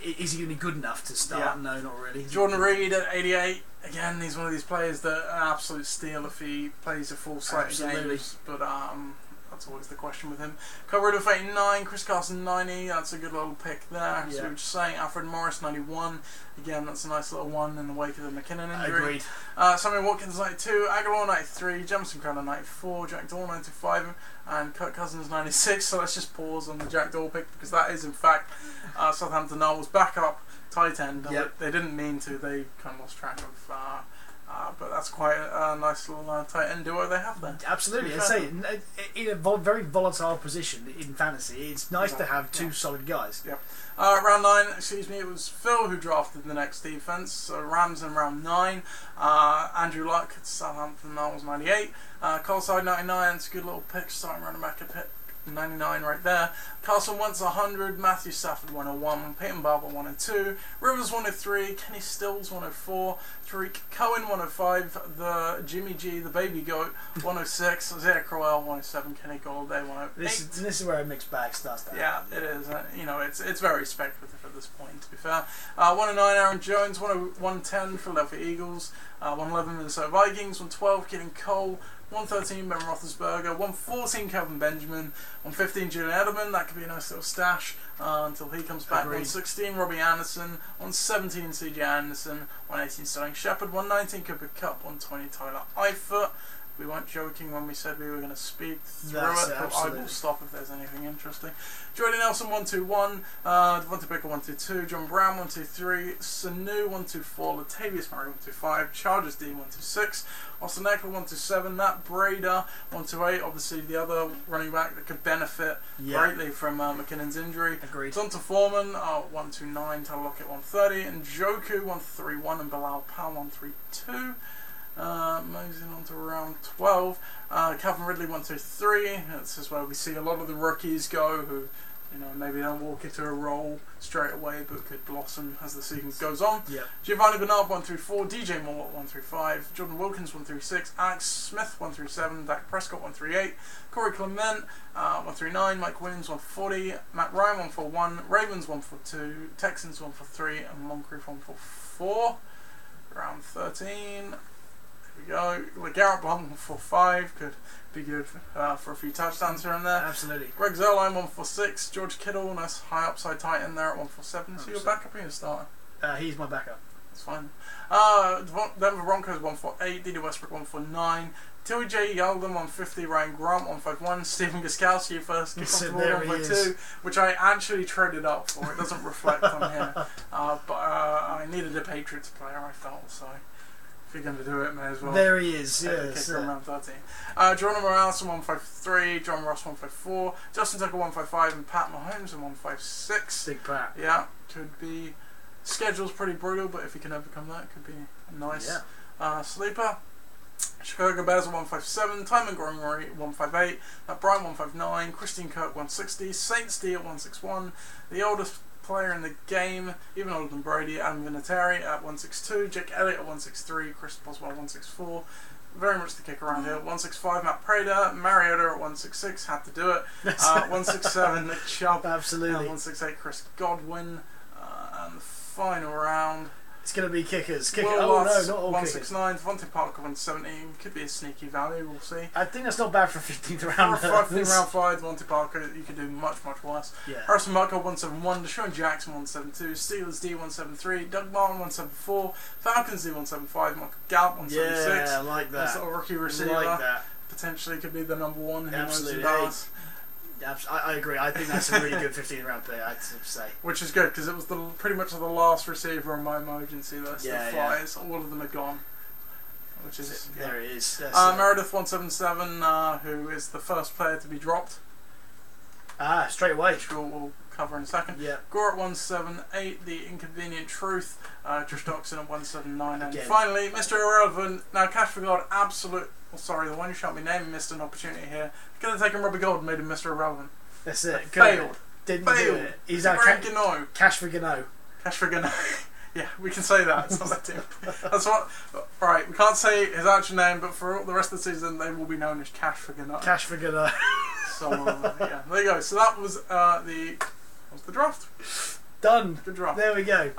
Is he going to be good enough to start? Yeah. No, not really. Jordan Reed at 88. Again, he's one of these players that an absolute steal if he plays a full slate of games. But that's always the question with him. Covered with 89. Chris Carson 90. That's a good little pick there. So we were just saying Alfred Morris 91. Again, that's a nice little one in the wake of the McKinnon injury. Agreed. Sammy Watkins 92. Aguilar 93. Jamison Crowder 94. Jack Doyle 95. And Kirk Cousins 96. So let's just pause on the Jack Doyle pick because that is in fact Southampton Knowles backup tight end. They didn't mean to. They kind of lost track of. But that's quite a nice little tight end duo they have there. Absolutely. I'd say in a very volatile position in fantasy, it's nice to have two solid guys. Yep. Round 9, it was Phil who drafted the next defence. So Rams in round 9. Andrew Luck at Southampton Knowles 98. Colside 99. It's a good little pick starting running back at pick 99 right there. Carson Wentz 100, Matthew Stafford 101, Peyton Barber 102, Rivers 103, Kenny Stills 104, Tariq Cohen 105, the Jimmy G, the baby goat 106, Isaiah Crowell 107, Kenny Golladay 108. This is where a mixed bag starts to happen. Yeah, it is. It's very speculative at this point, to be fair. 109 Aaron Jones, 110 Philadelphia Eagles, 111 Minnesota Vikings, 112 Keelan Cole, 113 Ben Roethlisberger, 114 Kelvin Benjamin, 115 Julian Edelman. That could be a nice little stash until he comes back. Agreed. 116 Robbie Anderson, 117 CJ Anderson, 118 Sterling Shepard, 119 Cooper Kupp, 120 Tyler Eifert. We weren't joking when we said we were going to speed through it, but I will stop if there's anything interesting. Jordan Nelson 121, Devontae Baker 122, John Brown 123, Sanu 124, Latavius Murray 125, Chargers D 126, Austin Eckler 127, Matt Breda 128, obviously the other running back that could benefit greatly from McKinnon's injury. Agreed. Donta Foreman 129, Tyler Lockett 130, and Njoku 131, and Bilal Powell 132. Moving on to round 12. Calvin Ridley 123. This is where we see a lot of the rookies go who You know, maybe they don't walk into a role straight away, but could blossom as the season goes on. Yep. Giovanni Bernard 1 through 4, DJ Moore 1 through 5, Jordan Wilkins 1 through 6, Alex Smith 1 through 7, Dak Prescott 1 through 8, Corey Clement 1 through 9, Mike Williams 1 for 40, Matt Ryan 1 for 1, Ravens 1 for 2, Texans 1 for 3, and Moncrief 1 for 4. Round 13. There we go. LeGarrette Blount 1 for 5 could be good for a few touchdowns here and there. Absolutely. Greg Zerline 1 for 6, George Kittle, nice high upside tight end there at 1 for 7. So your backup or your starter? He's my backup. That's fine. Denver Broncos 1 for 8, D.D. Westbrook 1 for 9, Tilly J. Yeldon 150, Ryan Grant 151, Stephen Gostkowski first kick off the ball 152, which I actually traded up for. It doesn't reflect on here, but I needed a Patriots player, I felt, so if you're going to do it, may as well. There he is, yes. Kicker around 13. Jordan Morales 153, John Ross 154, Justin Tucker 155, and Pat Mahomes 156. Big Pat. Yeah, could be. Schedule's pretty brutal, but if you can overcome that, could be a nice sleeper. Chicago Bears 157, Ty Montgomery 158, Brian 159, Christine Kirk 160, Saints D at 161, the oldest player in the game, even older than Brady, Adam Vinatieri at 162, Jake Elliott at 163, Chris Boswell 164. Very much the kick around here. 165, Matt Prater, Mariota at 166, had to do it. 167, Nick Chubb. Absolutely. 168, Chris Godwin. And the final round. It's going to be kickers. No, not all 169, Devontae Parker 117. Could be a sneaky value, we'll see. I think that's not bad for a 15th round. For a 15th round 5, Devontae Parker, you could do much worse. Yeah. Harrison Butker 171, Deshaun Jackson 172, Steelers D 173, Doug Martin 174, Falcons D 175, Michael Gallup 176. Yeah, I like that. That's a rookie receiver. Like that. Potentially could be the number 1. Who Absolutely. knows I agree. I think that's a really good 15th round player, I'd say. Which is good because it was pretty much the last receiver on my emergency list. Yeah, the flies, all of them are gone. Which is there it is. Meredith 177, who is the first player to be dropped. Straight away. Which we'll cover in a second. Yeah. Gore at 178, the Inconvenient Truth. Josh Doxson at 179, and Again. finally Mr. Irrelevant. Now, Cash for God, absolute. Oh, sorry, the one who shot me name missed an opportunity here. Could have taken Robbie Gold and made him Mr. Irrelevant. That's it. Failed. Didn't Failed. do it. He's Cash for Gano. Cash for Gano. Yeah, we can say that. It's not that team. That's what. Right, we can't say his actual name, but for the rest of the season, they will be known as Cash for Gano. Cash for Gano. So yeah, there you go. So that was the draft. Done. Good draft. There we go.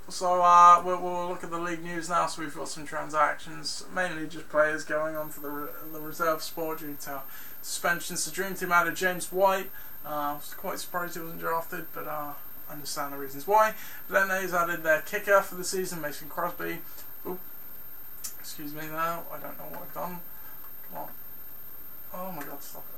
So we'll look at the league news now. So we've got some transactions, mainly just players going on for the reserve spot due to suspensions. The Dream Team added James White. I was quite surprised he wasn't drafted, but I understand the reasons why. But then they've added their kicker for the season, Mason Crosby. Oop. Excuse me now. I don't know what I've done. Come on. Oh my God! Stop it.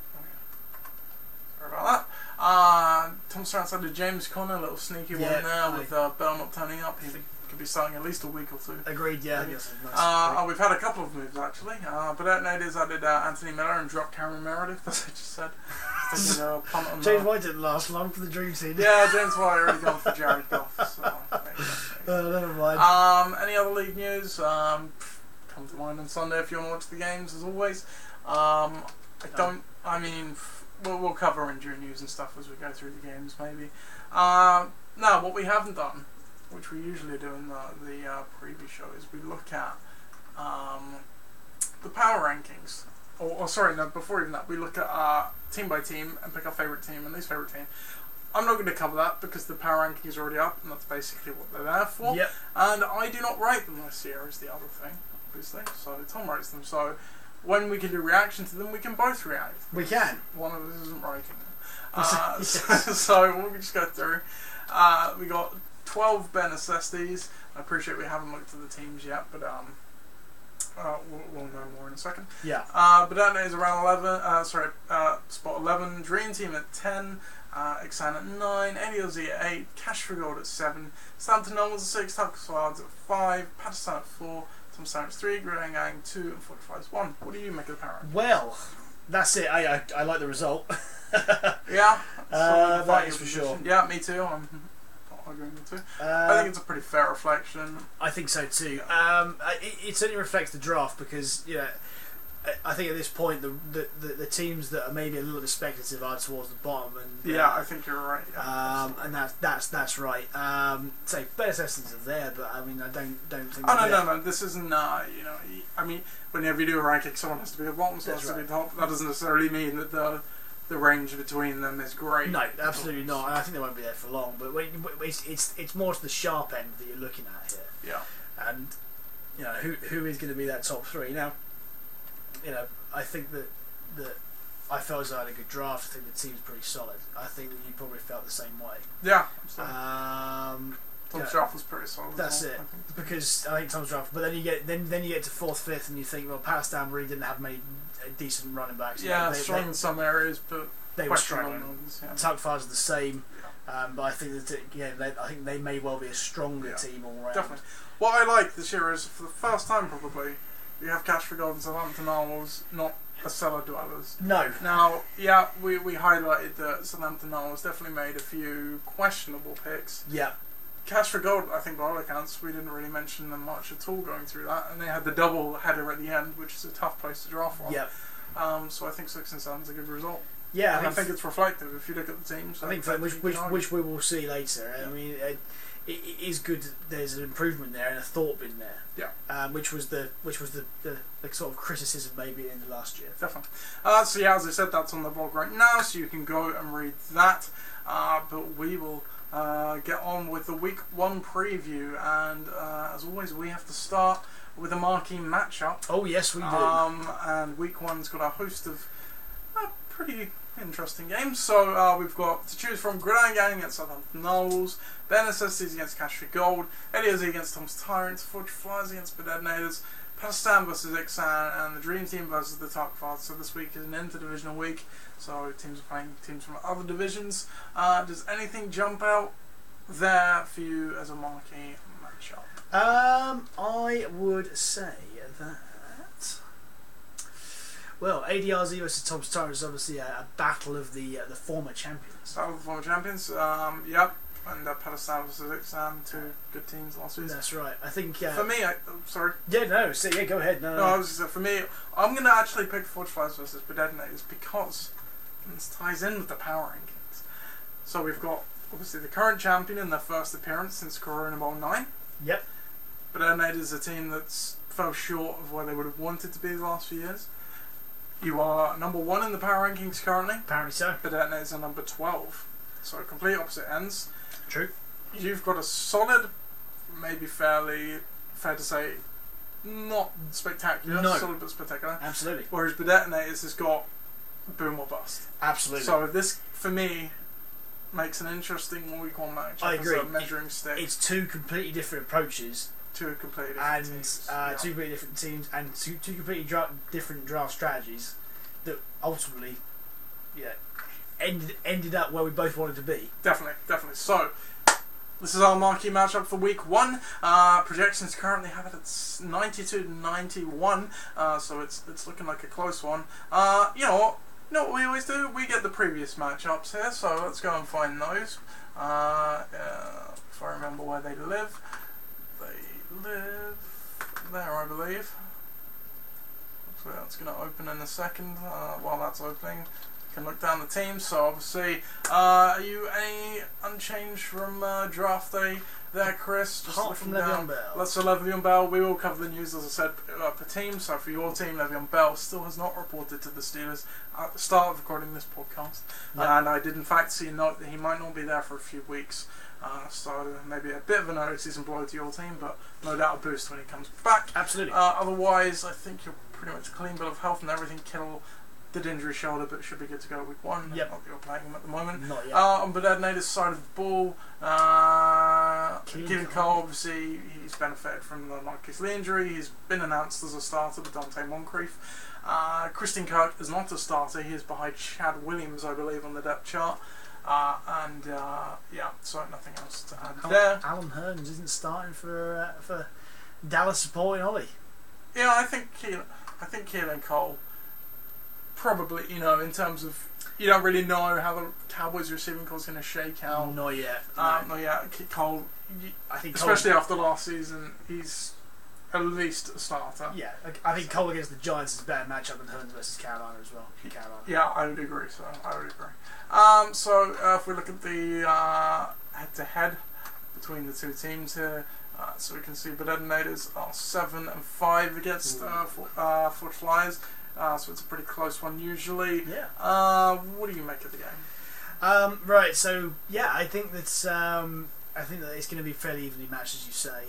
Sorry about that. Tom Strance added James Conner, a little sneaky one there with Bell not turning up. He could be starting at least a week or two. Agreed, yeah. We've had a couple of moves actually. But Nadia's added Anthony Miller and dropped Cameron Meredith, as I just said. Taking a punt on James White didn't last long for the Dream Team. Yeah, James White already gone for Jared Goff. So, never mind. Any other league news? Come to mind on Sunday if you want to watch the games, as always. We'll cover injury news and stuff as we go through the games, maybe. Now, what we haven't done, which we usually do in the preview show, is we look at the power rankings. Before even that, we look at team by team and pick our favourite team and least favourite team. I'm not going to cover that because the power rankings are already up, and that's basically what they're there for. Yep. And I do not write them this year, is the other thing, obviously. So Tom writes them. So when we can do reaction to them, we can both react. We can. One of us isn't writing them. So we'll just go through. We got 12 Ben Assestes. I appreciate we haven't looked at the teams yet, but we'll know more in a second. Yeah. Badana is around 11. Spot 11. Dream Team at 10. Exan at 9. ADLZ at 8. Cash for Gold at 7. Stanton Normals at 6. Tucker Swords at 5. Patterson at 4. Tom Sandwich 3. Grang Gang 2. And 45 is 1. What do you make of the power? Well, that's it. I like the result. Yeah. That is for sure. Yeah, me too. I'm arguing with too. I think it's a pretty fair reflection. I think so too. It certainly reflects the draft because I think at this point the teams that are maybe a little bit speculative are towards the bottom, and I think you're right. And that's right. Say better testings are there, but I mean I don't think. Oh no, this isn't. I mean, whenever you do a ranking, someone has to be at the bottom, someone has to be at the top. That doesn't necessarily mean that the range between them is great. No, absolutely not. And I think they won't be there for long. But it's more to the sharp end that you're looking at here. Yeah. And who is going to be that top three now? I think that I felt as I had a good draft. I think the team's pretty solid. I think that you probably felt the same way. Yeah. Tom's draft was pretty solid. That's it. Because I think Tom's draft. But then you get to fourth, fifth, and you think, well, Palestine really didn't have many decent running backs. Yeah, strong in some areas, but they were struggling. Yeah. Tuckfires are the same. But I think that I think they may well be a stronger team all round. Definitely. What I like this year is for the first time probably you have Catch for Gold and Southampton Owls, not a cellar dwellers. No. Now, we highlighted that Southampton Owls definitely made a few questionable picks. Yeah. Catch for Gold, I think by all accounts, we didn't really mention them much at all going through that, and they had the double header at the end, which is a tough place to draw from. Yeah. So I think 6 and 7 is a good result. Yeah, and I think it's reflective if you look at the teams. I think which we will see later. I mean, it is good. There's an improvement there and a thought been there. Yeah. Which was the sort of criticism maybe in the last year. Definitely. So yeah, as I said, that's on the blog right now, so you can go and read that. But we will get on with the Week 1 preview, and as always, we have to start with a marquee matchup. Oh yes, we do. And Week 1's got a host of pretty interesting games. So we've got to choose from Gridiron Gang against Southampton Owls, Bare Necessities against Cash for Gold, Eliozi against Tom's Tyrants, Forge Flyers against Bedednators, Pakistan versus Ixan, and the Dream Team versus the Tuckfarts. So this week is an interdivisional week, so teams are playing teams from other divisions. Does anything jump out there for you as a marquee matchup? I would say that. Well, ADRZ versus Tom's Tyrants is obviously a battle of the former champions. Battle of the former champions, yep. And Pakistan versus Ixan, two good teams last week. That's right. I think for me, sorry. Yeah, no. So yeah, go ahead. No. I was just, for me, I'm going to actually pick Forge Flyers versus Bedednators because this ties in with the power rankings. So we've got obviously the current champion in their first appearance since Corona Bowl 9. Yep. Bedednators is a team that's fell short of where they would have wanted to be the last few years. You are number 1 in the power rankings currently. Apparently so. Bedednators are number 12. So complete opposite ends. True. You've got a solid, maybe fair to say, not spectacular, solid but spectacular. Absolutely. Whereas Bedednators has got boom or bust. Absolutely. So this, for me, makes an interesting Week 1 match. I agree. As a measuring stick. It's two completely different approaches. Two completely different teams. Two completely different teams and two completely different draft strategies that ultimately, ended up where we both wanted to be. Definitely. So, this is our marquee matchup for Week 1. Projections currently have it at 92 to 91, so it's looking like a close one. You know what we always do? We get the previous matchups here, so let's go and find those. If I remember where they live. They live there, I believe. So that's going to open in a second. While that's opening, you can look down the teams. So obviously, are you any unchanged from draft day there, Chris? Just apart from Le'Veon Bell. Let's say Le'Veon Bell. We will cover the news, as I said, per team. So for your team, Le'Veon Bell still has not reported to the Steelers at the start of recording this podcast. Yep. And I did in fact see a note that he might not be there for a few weeks. So maybe a bit of an early season blow to your team, but no doubt a boost when he comes back. Absolutely. Otherwise, I think you're pretty much a clean bill of health and everything. Kittle did injury shoulder, but should be good to go Week 1. Yep. Not that you're playing him at the moment. Not yet. On Bedednators' side of the ball, Keelan Cole, obviously, he's benefited from the Marcus Lee injury. He's been announced as a starter with Dante Moncrief. Christian Kirk is not a starter. He is behind Chad Williams, I believe, on the depth chart. So nothing else to add there. Alan Hearns isn't starting for Dallas supporting Ollie. Yeah, I think Keelan Cole probably, in terms of, you don't really know how the Cowboys receiving core is going to shake out. Not yet. Not yet. Cole, I think especially after last season, he's at least a starter. Yeah, I think Cole against the Giants is a better matchup than Hearns versus Carolina as well. In Carolina. Yeah, I would agree. So if we look at the head-to-head between the two teams here, so we can see Badettinators are 7-5 against Fort Flyers. So it's a pretty close one usually. Yeah. What do you make of the game? Right. So yeah, I think that it's going to be fairly evenly matched, as you say.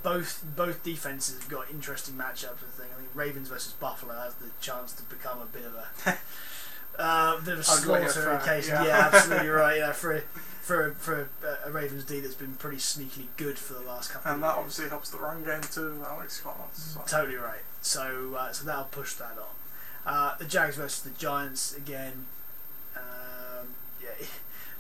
Both defenses have got interesting matchups. I think Ravens versus Buffalo has the chance to become a bit of a slaughter occasion. Yeah, absolutely right. Yeah, for a Ravens D that's been pretty sneakily good for the last couple. And of years. that obviously helps the run game too. That makes Scotland. So. Totally right. So that'll push that on. The Jags versus the Giants again.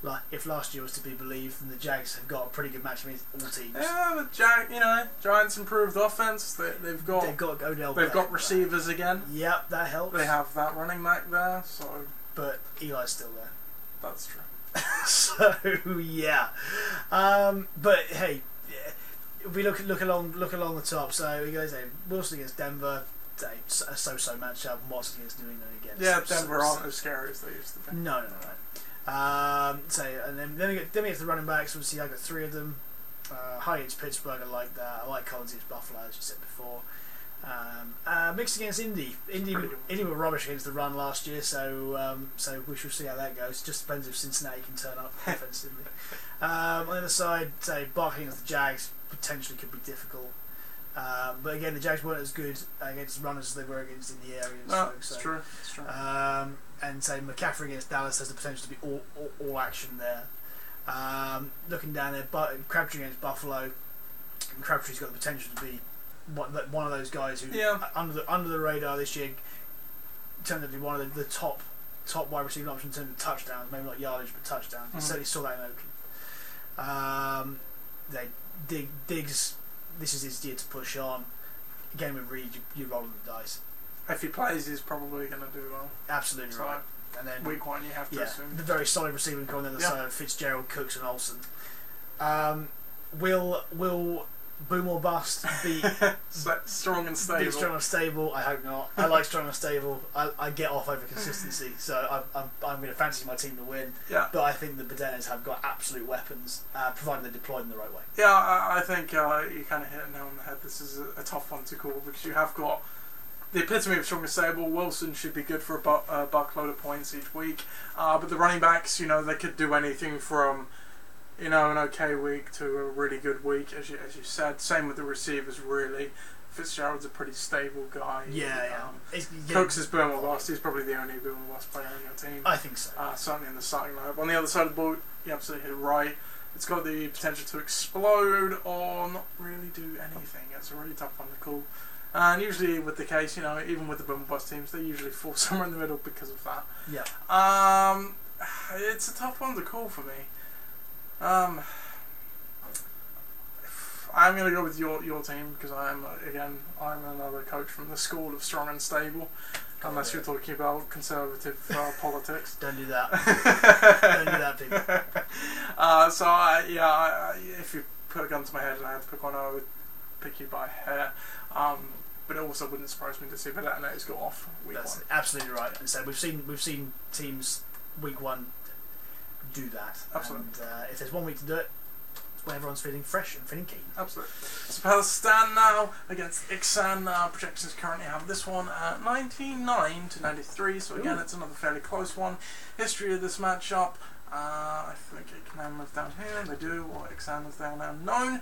Like if last year was to be believed, then the Jags have got a pretty good match against all teams. Yeah, the Giants improved offense. They've got Odell. They've got receivers again. Yep, that helps. They have that running back there. So, but Eli's still there. That's true. So yeah, but hey, if we look along the top. So we go Wilson against Denver. A so-so matchup. And Watson against New England again. Yeah, Denver aren't as scary as they used to be. No. And then we get the running backs. Obviously, I got three of them. High against Pittsburgh, I like that. I like Collins against Buffalo, as you said before. Mixed against Indy. Indy were rubbish against the run last year, so we shall see how that goes. Just depends if Cincinnati can turn up offensively. On the other side, say Barkley against the Jags potentially could be difficult. But again, the Jags weren't as good against runners as they were against in the area. No, it's true. And say McCaffrey against Dallas has the potential to be all action there. Looking down there, Crabtree against Buffalo. And Crabtree's got the potential to be one of those guys who under the radar this year turned out to be one of the top wide receiving options in terms of touchdowns, maybe not yardage but touchdowns. Mm-hmm. Certainly saw that in Oakland. Diggs. This is his year to push on. Game with Reed, you're rolling the dice. If he plays, he's probably going to do well. Absolutely so right. And then week one, you have to assume. The very solid receiving core on the other side of Fitzgerald, Cooks, and Olsen. Will boom or bust be strong and stable? Be strong and stable. I hope not. I like strong and stable. I get off over consistency, so I'm going to fancy my team to win. Yeah. But I think the Bananas have got absolute weapons, provided they're deployed in the right way. Yeah, I think you kind of hit it nail on the head. This is a tough one to call because you have got the epitome of strong and stable. Wilson should be good for a buckload of points each week, but the running backs, they could do anything from an okay week to a really good week, as you said. Same with the receivers, really. Fitzgerald's a pretty stable guy. Cooks is boom or bust. He's probably the only boom or bust player on your team. I think so. Certainly in the starting lineup. On the other side of the ball, you absolutely hit it right. It's got the potential to explode or not really do anything. It's a really tough one to call. And usually with the case, even with the boom or bust teams, they usually fall somewhere in the middle because of that. Yeah. It's a tough one to call for me. I'm going to go with your team because I'm another coach from the school of strong and stable. Unless you're talking about conservative politics. Don't do that. Don't do that, people. If you put a gun to my head and I had to pick one, I would pick you by hair. But it also wouldn't surprise me to see Badettinators go off week one. That's absolutely right. And so we've seen teams week one do that. Absolutely. And if there's 1 week to do it, it's when everyone's feeling fresh and feeling keen. Absolutely. So Palestine now against Ixan. Projections currently have this one at 99 to 93. So again, it's another fairly close one. History of this matchup. I think Ixan is down here. They do. Or Ixan is down there. Known.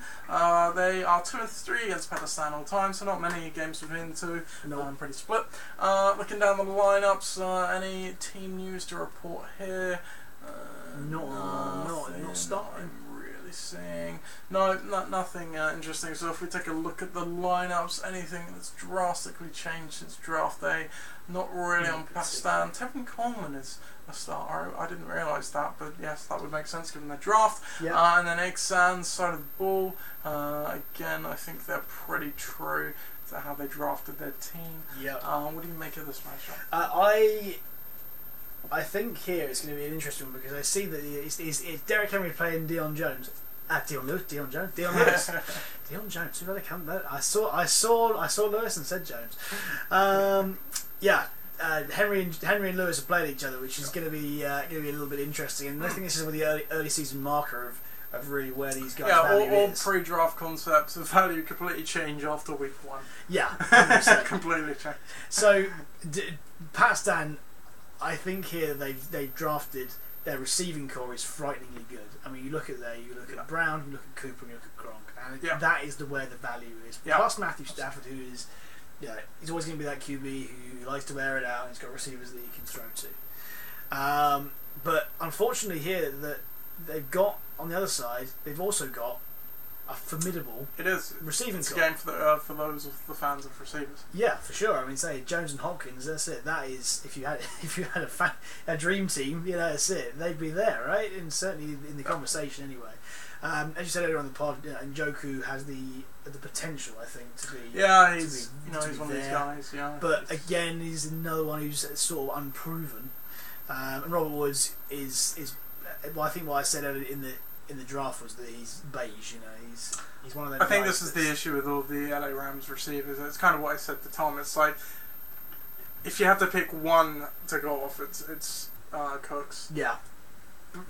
They are 2-3 against Palestine all time. So not many games between the two. Pretty split. Looking down the lineups. Any team news to report here? Not starting. I'm really seeing nothing interesting. So if we take a look at the lineups, anything that's drastically changed since draft day, not really on Pakistan. Tevin Coleman is a starter. I didn't realise that, but yes, that would make sense given the draft. And then Ixan's side of the ball, again, I think they're pretty true to how they drafted their team. What do you make of this matchup? I think here it's going to be an interesting one because I see that it's Derrick Henry playing Deion Jones. Dion Lewis. Dion Jones. Who did I come there? I saw Lewis and said Jones. Henry and Lewis have played each other, which is going to be a little bit interesting. And I think this is the early season marker of really where these guys value all is. pre-draft concepts of value completely change after week 1. Yeah, completely change. So Pat Stan, I think here they've drafted their receiving core is frighteningly good. I mean, you look at Brown, you look at Cooper, and you look at Gronk, and that is where the value is. Yeah. Plus Matthew Stafford, who is, he's always going to be that QB who likes to wear it out, and he's got receivers that he can throw to. But unfortunately here, that they've got on the other side, they've also got a formidable receiving It's core. a game for those of the fans of receivers. Yeah, for sure. I mean, say Jones and Hopkins. That's it. That is, if you had a dream team, that's it. They'd be there, right? And certainly in the conversation anyway. As you said earlier on the pod, Njoku has the potential, I think, to be. Yeah, he's one of these there. guys. Yeah, But again, he's another one who's sort of unproven. And Robert Woods is. Well, I think what I said earlier in the draft was that he's beige. He's one of those. I think this is the issue with all the LA Rams receivers. It's kind of what I said to Tom. It's like if you have to pick one to go off, it's Cooks. Yeah.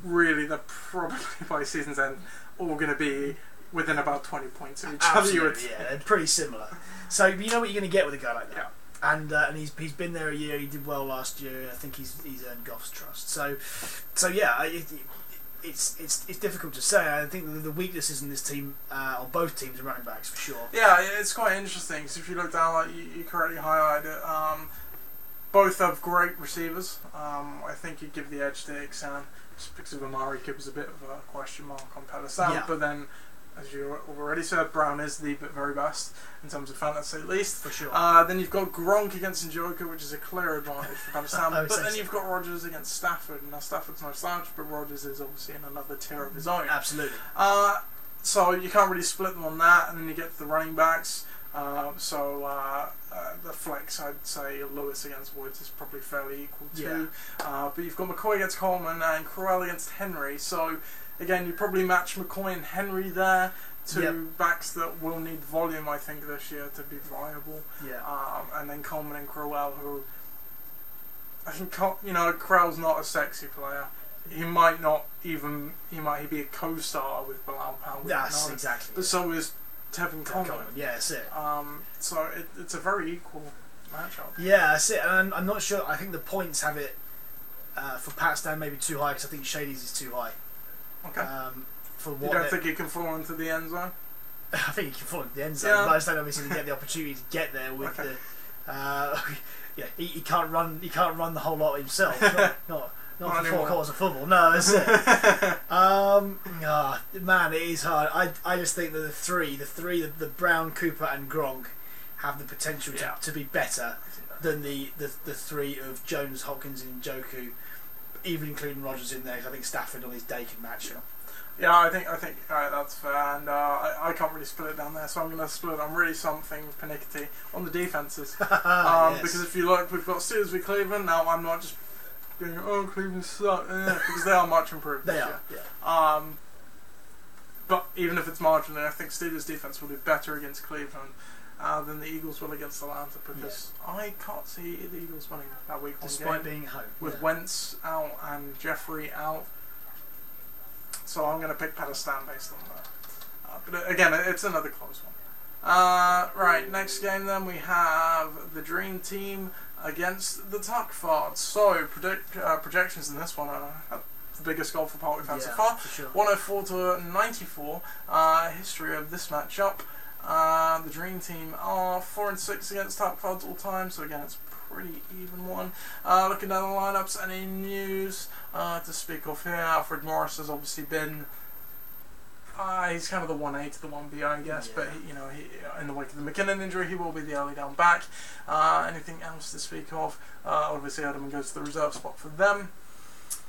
Really, they're probably by season's end all going to be within about 20 points of each Absolutely, other. Yeah, they're pretty similar. So you know what you're going to get with a guy like that. Yeah. And he's been there a year. He did well last year. I think he's earned Goff's trust. So yeah, it's difficult to say. I think the weaknesses in this team, on both teams, are running backs for sure. Yeah, it's quite interesting because if you look down, like you correctly highlighted it, both have great receivers. I think you give the edge to Ixan just because of Amari Cooper's a bit of a question mark on Pedestal, but then, as you already said, Brown is the very best in terms of fantasy, at least. For sure. Then you've got Gronk against Njoku, which is a clear advantage for Pedestal. But then you've got Rodgers against Stafford. Now, Stafford's no slouch, but Rodgers is obviously in another tier of his own. Absolutely. So you can't really split them on that, and then you get to the running backs. The flex, I'd say Lewis against Woods is probably fairly equal too. But you've got McCoy against Coleman and Crowell against Henry. So again, you probably match McCoy and Henry there. Two backs that will need volume, I think, this year to be viable. Yeah. And then Coleman and Crowell, who I think Crowell's not a sexy player. He might be a co-star with Bilal Powell. That's exactly. But so is Tevin Coleman. Yeah, that's it. So it's a very equal matchup. Yeah, that's it. And I'm not sure. I think the points have it for Pat Stan maybe too high because I think Shady's is too high. Okay. For you don't think he can fall into the end zone? I think he can fall into the end zone, but I just don't obviously get the opportunity to get there with the. He can't run. He can't run the whole lot himself. Not for 4 quarters of football. No, that's it. Man, it is hard. I just think that the Brown, Cooper, and Gronk have the potential to be better than the three of Jones, Hopkins, and Njoku, even including Rodgers in there. Cause I think Stafford on his day can match him. Yeah, I think that's fair, and I can't really split it down there, so I'm going to split it on really something pernickety on the defences. Yes. Because if you look, we've got Steelers v Cleveland. Now I'm not just going, Cleveland suck, because they are much improved. They are. Yeah. But even if it's marginally, I think Steelers defense will do better against Cleveland than the Eagles will against Atlanta, because I can't see the Eagles winning that week 1 game. Despite being at home. With Wentz out and Jeffrey out. So I'm going to pick Pedestal based on that. But again, it's another close one. Right, next game then we have the Dream Team against the Tuck Farts. So projections in this one are the biggest goal for part we've had so far. For sure. 104 to 94. History of this matchup. The Dream Team are 4-6 against Tuck Farts all time. So again, it's pretty even one. Looking down the lineups, any news to speak of here? Alfred Morris has obviously been. He's kind of the 1A to the 1B, I guess. But he, in the wake of the McKinnon injury, he will be the early down back. Anything else to speak of? Obviously, Edelman goes to the reserve spot for them.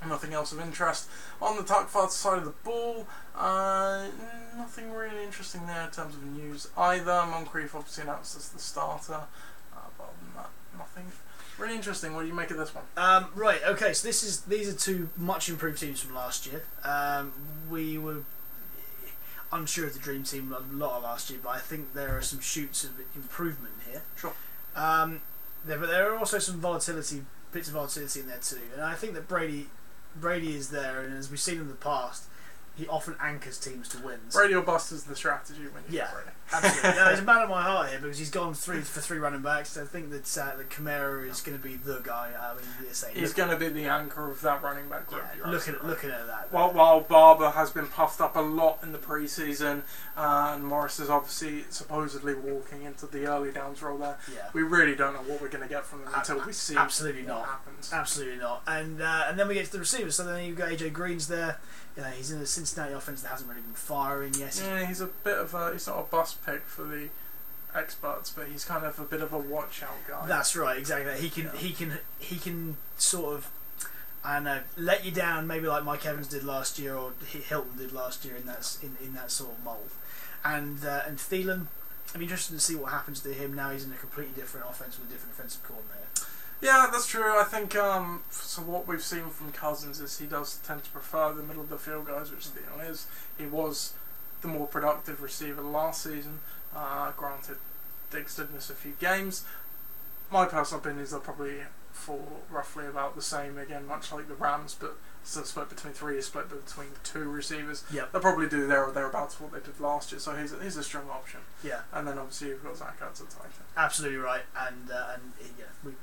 Nothing else of interest on the Tuck Farts side of the ball. Nothing really interesting there in terms of news either. Moncrief obviously announced as the starter. But other than that, nothing really interesting. What do you make of this one? Right, okay, so these are two much improved teams from last year. unsure of the Dream Team a lot of last year, but I think there are some shoots of improvement here. Sure. But there are also some bits of volatility in there too, and I think that Brady is there, and as we've seen in the past, he often anchors teams to wins. Brady or bust is the strategy when you get Brady. Absolutely. No, he's a man of my heart here because he's gone for three running backs. I think that Kamara is going to be the guy. He's going to be the anchor of that running back group. Yeah, looking at that. While Barber has been puffed up a lot in the preseason, and Morris is obviously supposedly walking into the early downs role there. Yeah. We really don't know what we're going to get from them until we see absolutely what not. happens. Absolutely not. And then we get to the receivers. So then you've got AJ Green's there. He's in a Cincinnati offense that hasn't really been firing yet. Yeah, he's a bit of he's not a bust pick for the experts, but he's kind of a bit of a watch out guy. That's right, exactly. He can sort of, I don't know, let you down maybe like Mike Evans did last year or Hilton did last year in that sort of mould. And Thielen, I'm interested to see what happens to him now. He's in a completely different offense with a different offensive coordinator. Yeah, that's true. I think so. What we've seen from Cousins is he does tend to prefer the middle of the field guys, which Thielen is. He was the more productive receiver last season. Granted, Diggs did miss a few games. My personal opinion is they'll probably fall roughly about the same again, much like the Rams, but instead of split between three, is split between two receivers. Yep. They'll probably do there or thereabouts what they did last year. So he's a strong option. Yeah. And then obviously you've got Zach Ertz at tight end. Absolutely right. And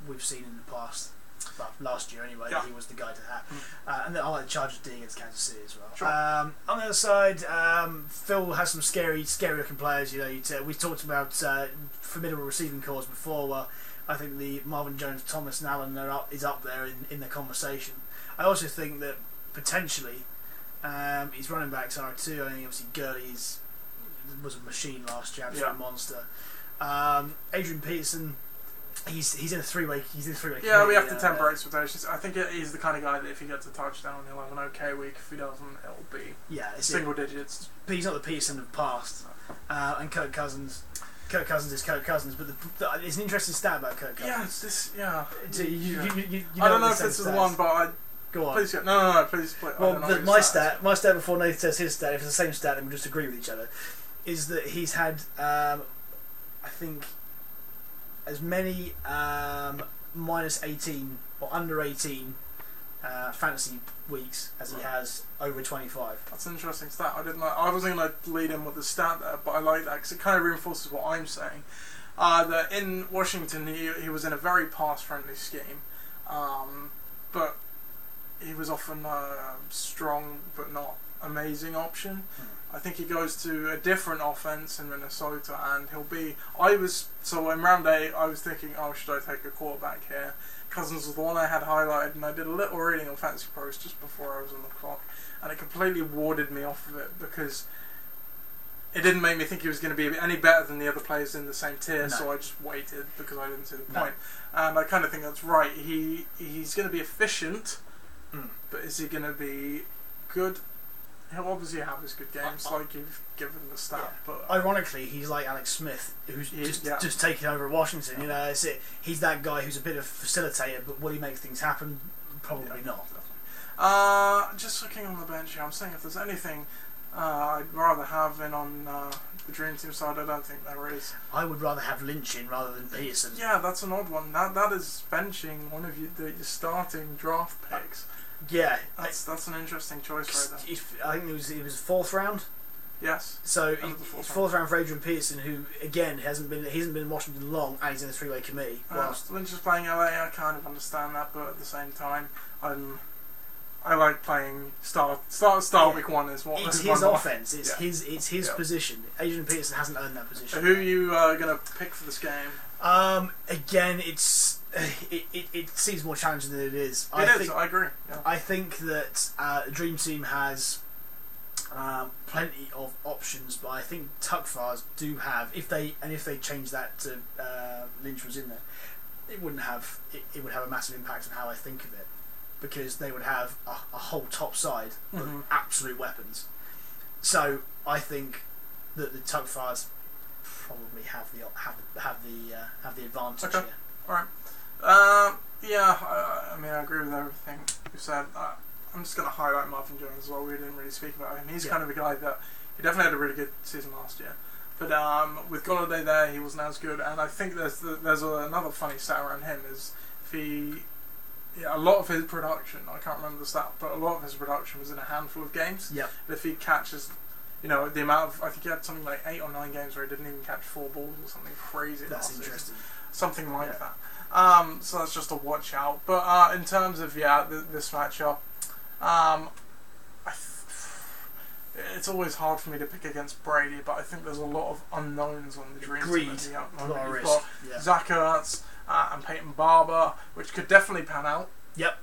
we've seen in the past, well, last year anyway, that he was the guy to have. And then I like the Chargers doing against Kansas City as well. Sure. On the other side, Phil has some scary looking players. We talked about formidable receiving corps before. Well, I think the Marvin Jones, Thomas, and Allen is up there in the conversation. I also think that potentially his running backs are too. I think obviously Gurley was a machine last year, absolute monster. Adrian Peterson. He's in a three-way. Yeah, we have to temper expectations. I think he's the kind of guy that if he gets a touchdown, he'll have an okay week. If he doesn't, it'll be single digits. But he's not the Peterson of the past. And Kirk Cousins is Kirk Cousins, but it's an interesting stat about Kirk Cousins. Yeah, it's this. Yeah. I don't know if this is the one, but go on. Please go. No, please. Well, my stat before Nathan says his stat. If it's the same stat, then we'll just agree with each other. Is that he's had, I think, as many minus 18 or under 18 fantasy weeks as he has over 25. That's an interesting stat. I wasn't going to lead in with the stat there, but I like that because it kind of reinforces what I'm saying. That in Washington he was in a very pass-friendly scheme, but he was often a strong but not amazing option. I think he goes to a different offense in Minnesota, and he'll be. So in round 8, I was thinking, should I take a quarterback here? Cousins was the one I had highlighted, and I did a little reading on Fantasy Pros just before I was on the clock, and it completely warded me off of it because it didn't make me think he was going to be any better than the other players in the same tier. No. So I just waited because I didn't see the point. And I kind of think that's right. He's going to be efficient, but is he going to be good? He'll obviously have his good games, like you've given the stat. Yeah. But ironically, he's like Alex Smith, who's just taking over at Washington. He's that guy who's a bit of facilitator, but will he make things happen? Probably not. Just looking on the bench here, I'm saying if there's anything I'd rather have in on the Dream Team side, I don't think there is. I would rather have Lynch in rather than Peterson. Yeah, that's an odd one. That is benching one of your starting draft picks. Yeah, that's an interesting choice right there. I think it was fourth round. Yes. So fourth round for Adrian Peterson, who again hasn't been in Washington long, and he's in a three-way committee. Lynch is playing LA. I kind of understand that, but at the same time, I like playing start week one as well. It's his offense. It's his position. Adrian Peterson hasn't earned that position. Who are you going to pick for this game? Again, it seems more challenging than it is. I agree. Yeah. I think that the Dream Team has plenty of options, but I think Tuckfars do have. If they change that to Lynch was in there, it would have a massive impact on how I think of it, because they would have a whole top side of absolute weapons. So I think that the Tuckfars probably have the advantage here. All right. I agree with everything you said. I'm just going to highlight Marvin Jones as well. We didn't really speak about him. He's kind of a guy that He definitely had a really good season last year. But with Golladay there, he wasn't as good. And I think there's another funny stat around him is a lot of his production, I can't remember the stat, but a lot of his production was in a handful of games. Yep. If he catches, the amount of, I think he had something like 8 or 9 games where he didn't even catch 4 balls or something crazy. That's interesting. Something like that. So that's just a watch out. But in terms of this matchup, it's always hard for me to pick against Brady, but I think there's a lot of unknowns on the Dream team. A lot of You've risk. got Zach Ertz and Peyton Barber, which could definitely pan out. Yep.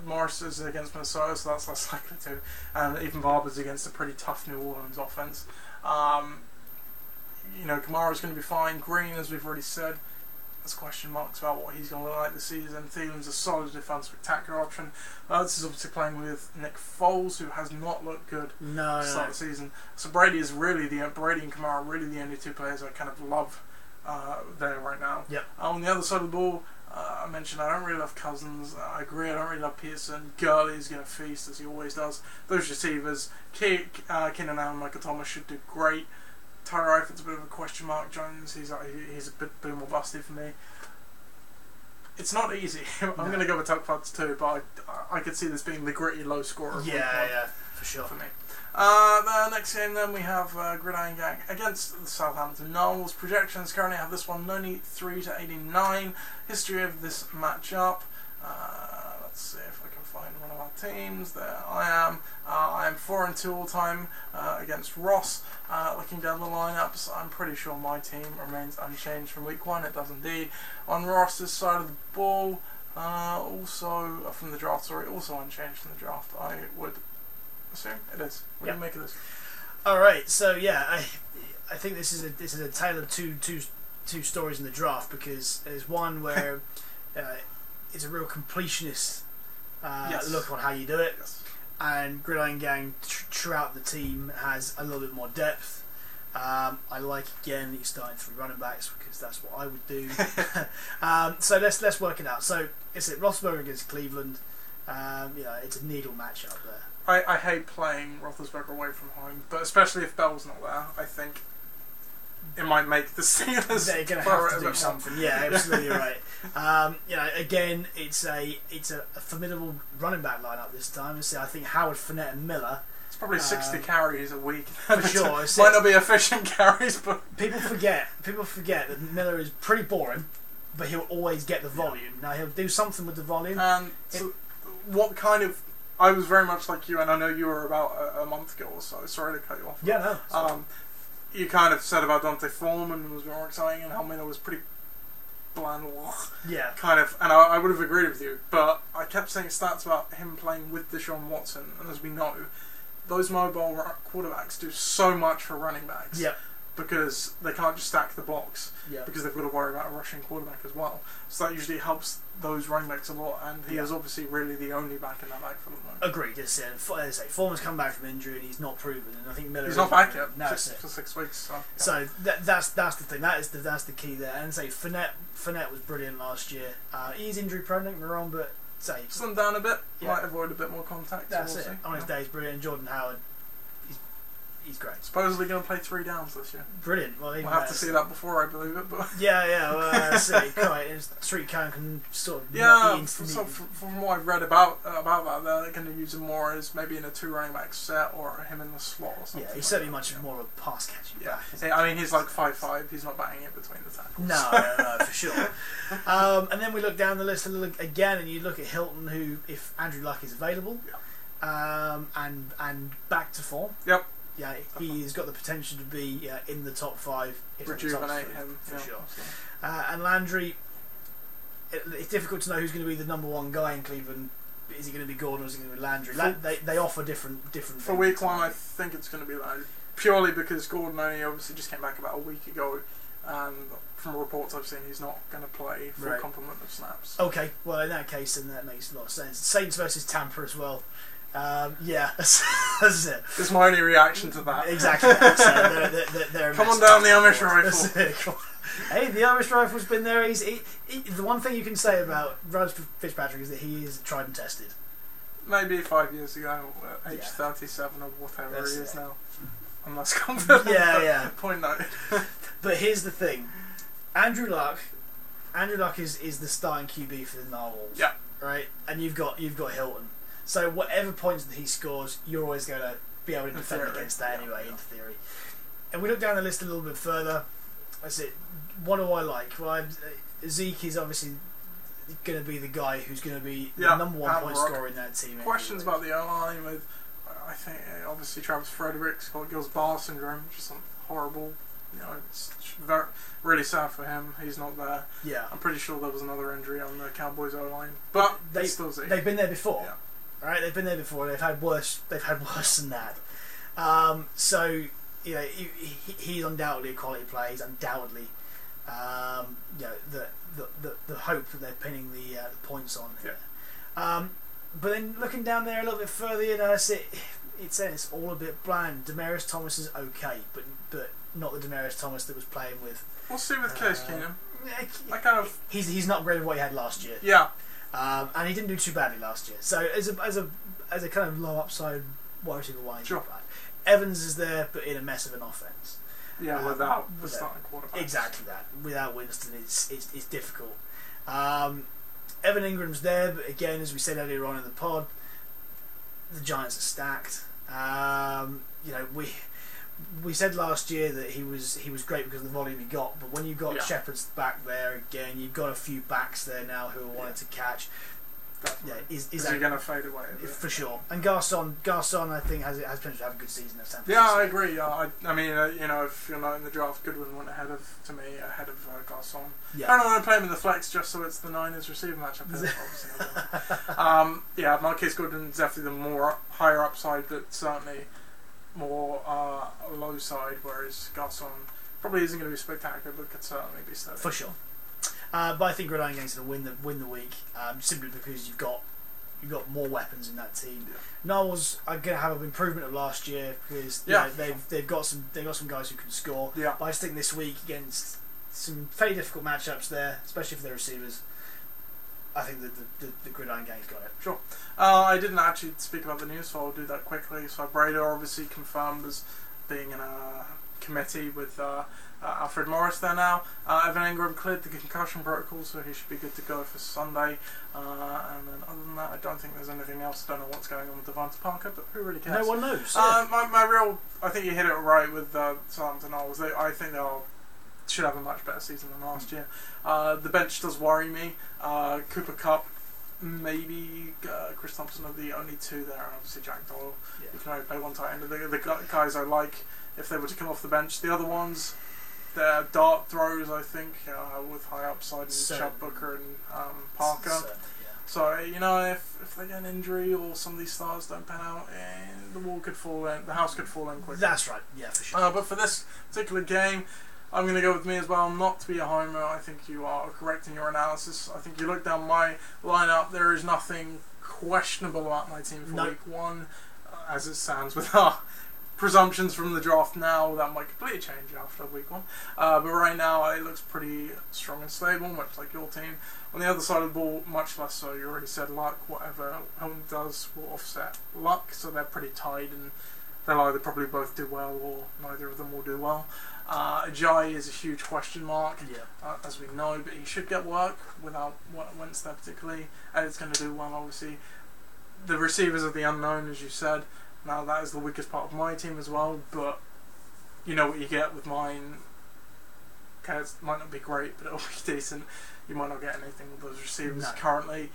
Morris is against Minnesota, so that's less likely to. And even Barber's against a pretty tough New Orleans offense. Kamara's going to be fine. Green, as we've already said, there's question marks about what he's going to look like this season. Thielen's a solid, if unspectacular option. This is obviously playing with Nick Foles, who has not looked good to start the season. So Brady and Kamara are really the only 2 players I kind of love there right now. Yep. On the other side of the ball, I mentioned I don't really love Cousins. I agree, I don't really love Peterson. Gurley's going to feast, as he always does. Those receivers, Keenan Allen and Michael Thomas should do great. Tyler Eifert's a bit of a question mark. Jones, he's a bit more busty for me. It's not easy. I'm going to go with Tuck Fuds too, but I could see this being the gritty low scorer. Yeah, for sure. For me. The next game then we have Gridiron Gang against the Southampton Knowles. Projections currently have this one 93 to 89. History of this matchup. Let's see if I can find one of our teams. There I am. I am 4-2 all time against Ross. Looking down the lineups, I'm pretty sure my team remains unchanged from week 1. It does indeed. On Ross's side of the ball, also from the draft. Also unchanged from the draft. I would assume it is. What do you make of this? All right. So I think this is a tale of two stories in the draft, because there's one where it's a real completionist look on how you do it. Yes. And Gridiron Gang throughout the team has a little bit more depth. I like again that you're starting 3 running backs, because that's what I would do. So let's work it out. So it's Roethlisberger against Cleveland. It's a needle matchup there. I hate playing Roethlisberger away from home, but especially if Bell's not there, I think it might make the Steelers. They're going to have to do something. Yeah, absolutely right. Again, it's a formidable running back lineup this time. So I think Howard, Fournette, and Miller. It's probably 60 carries a week. For sure. Might not be efficient carries, but people forget that Miller is pretty boring, but he'll always get the volume. Now he'll do something with the volume. And what kind of? I was very much like you, and I know you were about a month ago or so. Sorry to cut you off. Yeah, no. You kind of said about Dante Foreman was more exciting, and how Miller was pretty bland. Yeah. Kind of, and I would have agreed with you, but I kept saying stats about him playing with Deshaun Watson, and as we know, those mobile quarterbacks do so much for running backs. Yeah. Because they can't just stack the box. Yeah. Because they've got to worry about a rushing quarterback as well. So that usually helps those running backs a lot, and he is obviously really the only back in that backfield at the moment. Agreed. As I say, Foreman's come back from injury and he's not proven, and I think Miller. He's not back yet. No, for 6 weeks. So that's the thing. That's the key there. And say Fournette was brilliant last year. He's injury prone, don't get me wrong, but slim down a bit. Might avoid a bit more contact. That's it. On his day, he's brilliant. Jordan Howard. He's great. Supposedly going to play 3 downs this year. Brilliant. Well, we'll have to see that before I believe it. But Well, see, quite. Street count can sort of so from what I've read about that, they're going to use him more as maybe in a 2 running back set, or him in the slot or something. Yeah, he's certainly much more of a pass catching back. I mean, he's like 5'5". He's not batting it between the tackles. No, for sure. And then we look down the list again, and you look at Hilton, who, if Andrew Luck is available, and back to form. Yep. Yeah, he's got the potential to be in the top 5. Rejuvenate him for sure. And Landry, it's difficult to know who's going to be the number 1 guy in Cleveland. Is it going to be Gordon or is it going to be Landry? They offer different. For week 1, I think it's going to be Landry, purely because Gordon only obviously just came back about a week ago, and from reports I've seen, he's not going to play full complement of snaps. Okay, well in that case, then that makes a lot of sense. Saints versus Tampa as well. That's it. It's my only reaction to that. Exactly. They're come on down the Amish rifle. Hey, the Irish rifle's been there. He, the one thing you can say about Ryan Fitzpatrick is that he is tried and tested. Maybe 5 years ago, age 37 or whatever he is now. I'm less confident. Yeah. Point noted. But here's the thing. Andrew Luck is the starting QB for the Narwhals. Yeah. Right? And you've got Hilton. So whatever points that he scores, you're always going to be able to defend against that anyway, in theory. And we look down the list a little bit further. I said, what do I like? Well, Zeke is obviously going to be the guy who's going to be the number one point scorer in that team. Questions about the O-line with, I think, obviously Travis Frederick's got Gilles-Barre syndrome, which is horrible. It's really sad for him. He's not there. Yeah. I'm pretty sure there was another injury on the Cowboys O-line, but they've been there before. Yeah. Right? They've been there before. They've had worse than that. So he's undoubtedly a quality player. He's undoubtedly the hope that they're pinning the points on here. Yeah. But then looking down there a little bit further, it's all a bit bland. Demaryius Thomas is okay, but not the Demaryius Thomas that was playing with. We'll see with Case Keenum. He's not great with what he had last year. Yeah. And he didn't do too badly last year. So as a kind of low upside wide receiver one, sure. Evans is there, but in a mess of an offense. Yeah, without the starting quarterback. Exactly that. Without Winston, it's difficult. Evan Ingram's there, but again, as we said earlier on in the pod, the Giants are stacked. We said last year that he was great because of the volume he got, but when you've got Shepard's back there again, you've got a few backs there now who are wanting to catch. Is he going to fade away a bit? For sure. And Garcon I think has potential to have a good season at San Francisco. Yeah, I agree. I mean, if you're not in the draft, Goodwin went ahead of Garcon. Yeah. I don't want to play him in the flex just so it's the Niners receiver matchup. Obviously, Marquise Goodwin's definitely the more higher upside, but certainly more low side, whereas Garcon probably isn't going to be spectacular, but could certainly be steady. For sure. But I think Gridiron Gang's going to win the week simply because you've got more weapons in that team. Yeah. Knowles are going to have an improvement of last year because they've got some guys who can score. Yeah. But I just think this week against some fairly difficult matchups there, especially for their receivers, I think the Gridiron Gang's got it. Sure. I didn't actually speak about the news, so I'll do that quickly. So Brady obviously confirmed as being in a committee with Alfred Morris there now. Evan Ingram cleared the concussion protocol, so he should be good to go for Sunday. And then other than that, I don't think there's anything else. I don't know what's going on with Devonta Parker, but who really cares? No one knows. I think you hit it right with Southampton. I think they'll should have a much better season than last year. The bench does worry me. Cooper Kupp, maybe Chris Thompson are the only two there, and obviously Jack Doyle. Yeah. You can only play one tight end. The guys I like if they were to come off the bench. The other ones, they're dart throws, I think, with high upside, and Chad Booker and Parker. So if they get an injury or some of these stars don't pan out, the house could fall in quickly. That's right, yeah, for sure. But for this particular game, I'm going to go with me as well, not to be a homer. I think you are correct in your analysis. I think you look down my lineup, there is nothing questionable about my team for week one, as it stands with our presumptions from the draft now. That might completely change after week one. But right now, it looks pretty strong and stable, much like your team. On the other side of the ball, much less so. You already said luck. Whatever home does will offset luck, so they're pretty tied, and they'll either probably both do well or neither of them will do well. Ajayi is a huge question mark, as we know, but he should get work without Wentz there particularly, and it's going to do well, obviously. The receivers are the unknown, as you said. Now, that is the weakest part of my team as well, but you know what you get with mine. Okay, it might not be great, but it'll be decent. You might not get anything with those receivers currently.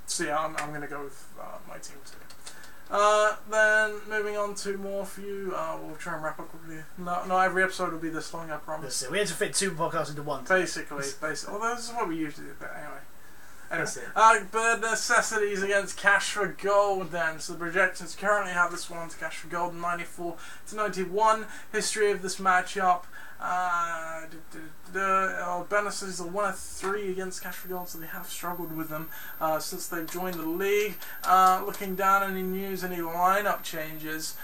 So yeah, I'm going to go with my team too. Then moving on to more for you, we'll try and wrap up quickly. Not every episode will be this long, I promise. We had to fit two podcasts into one. Basically. Well, this is what we usually do, but anyway. But necessities against Cash for Gold then. So the projections currently have this one to Cash for Gold, 94-91. History of this matchup. Benes is a 1 of 3 against Cash for Gold, so they have struggled with them since they've joined the league. Looking down, any news, any lineup changes.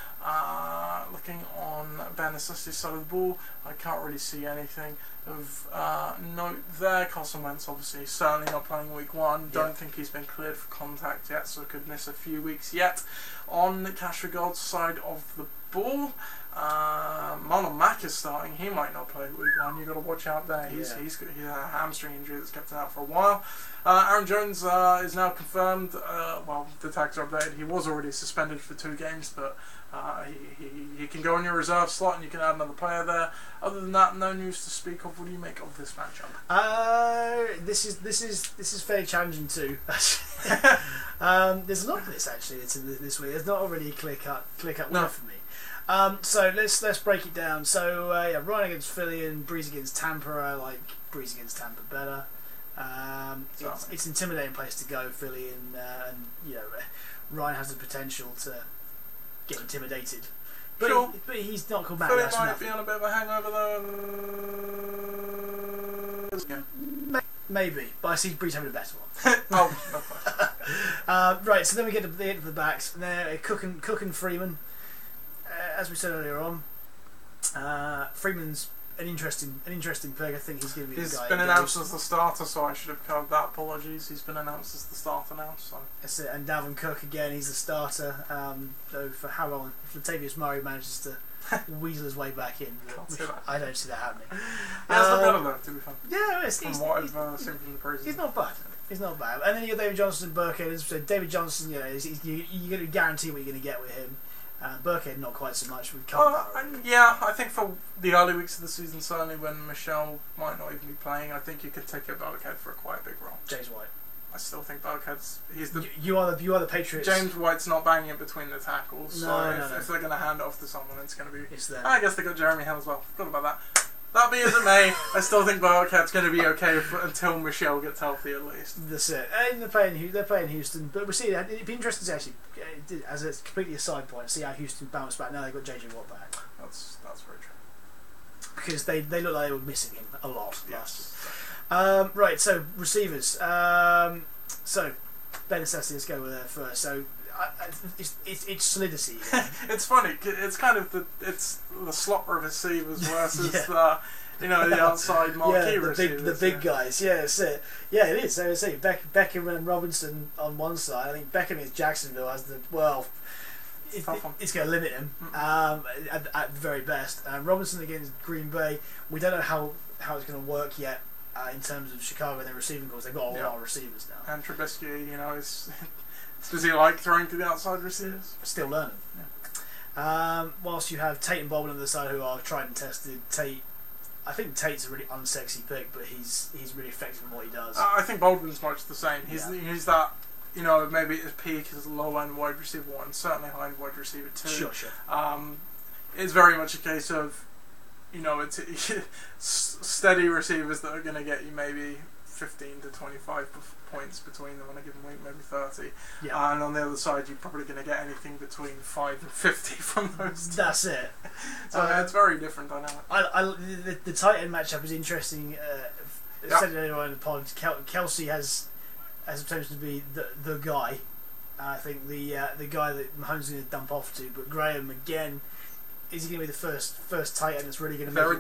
Looking on Benes' side of the ball, I can't really see anything of note there. Carson Wentz obviously certainly not playing week one. Don't think he's been cleared for contact yet, so could miss a few weeks yet. On the Cash for Gold side of the ball. Marlon Mack is starting. He might not play week 1. You've got to watch out there. He's had a hamstring injury that's kept him out for a while. Aaron Jones is now confirmed. The tags are updated. He was already suspended for 2 games, but he can go on your reserve slot and you can add another player there. Other than that, no news to speak of. What do you make of this matchup? This is fairly challenging too. There's a lot of this actually this week. There's not already a clear cut winner for me. So let's break it down. So Ryan against Philly and Breeze against Tampa. I like Breeze against Tampa better. It's an intimidating place to go, Philly, and Ryan has the potential to get intimidated. But, sure. but he's not called Matt. Philly might be on a bit of a hangover though. Yeah. Maybe, but I see Breeze having a better one. Right, so then we get to the end of the backs, and they're Cook and Freeman. As we said earlier on, Freeman's an interesting pick. I think he's going to be the guy. He's been announced as the starter, so I should have covered that. Apologies. He's been announced as the starter now. So that's it. And Dalvin Cook again. He's the starter. Though for how long? If Latavius Murray manages to weasel his way back in, I don't see that happening. Yeah, it's not bad though, to be fair. Yeah, from what I've seen from the preseason. He's not bad. He's not bad. And then you got David Johnson and Burkhead. So David Johnson, you're going to guarantee what you're going to get with him. Burkhead not quite so much. I think for the early weeks of the season, certainly when Michelle might not even be playing, I think you could take out Burkhead for a quite big role. James White. I still think Burkhead's you are the Patriots. James White's not banging it between the tackles, no. If they're going to hand it off to someone, it's going to be. It's them. I guess they got Jeremy Hill as well. Forgot about that. That be as it may, I still think Burkhead's going to be okay until Michelle gets healthy at least. That's it. And they're playing Houston, but we'll see. It'd be interesting to actually, as a completely aside point, see how Houston bounce back now they've got JJ Watt back. That's very true. Because they look like they were missing him a lot. Yes. Right, so receivers. So Ben Assessi, let's go with that first. So it's solidity. It's funny. It's kind of the slot receivers versus the outside marquee receivers. The big guys. Yeah, that's it. Yeah, it is. So I say Beckham and Robinson on one side. I think Beckham against Jacksonville has it's going to limit him at the very best. Robinson against Green Bay. We don't know how it's going to work yet in terms of Chicago and their receiving calls. They've got a lot of receivers now. And Trubisky, is. Does he like throwing to the outside receivers? Still learning. Yeah. Whilst you have Tate and Baldwin on the side who are tried and tested. I think Tate's a really unsexy pick, but he's really effective in what he does. I think Baldwin's much the same. He's that, maybe at his peak is low end wide receiver 1, certainly high end wide receiver 2. Sure. It's very much a case of, it's steady receivers that are going to get you maybe 15 to 25 points between them on a given week, maybe 30. Yeah. And on the other side, you're probably going to get anything between 5 and 50 from those two. That's it. So it's very different dynamic. The tight end matchup is interesting. I said it earlier on in the pod. Kelsey has potential to be the guy. I think the guy that Mahomes is going to dump off to. But Graham again, is he going to be the first tight end that's really going to make it work?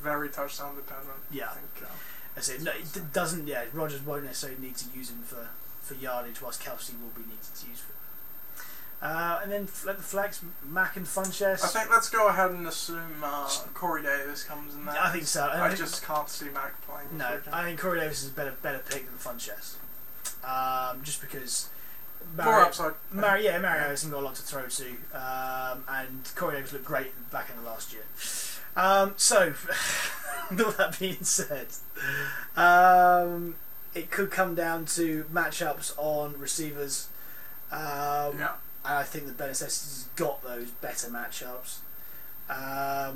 Very touchdown dependent. Yeah. I think. That's it. No, it doesn't. Yeah, Rodgers won't necessarily need to use him for yardage, whilst Kelsey will be needed to use for. And then let the flags, Mack and Funchess. I think let's go ahead and assume Corey Davis comes in there. I think so. I just can't see Mack playing. No, I think Corey Davis is a better pick than Funchess. Just because. More upside. Mario hasn't got a lot to throw to, and Corey Davis looked great back in the last year. So, with all that being said, it could come down to matchups on receivers. And I think that Ben Assessi has got those better matchups. I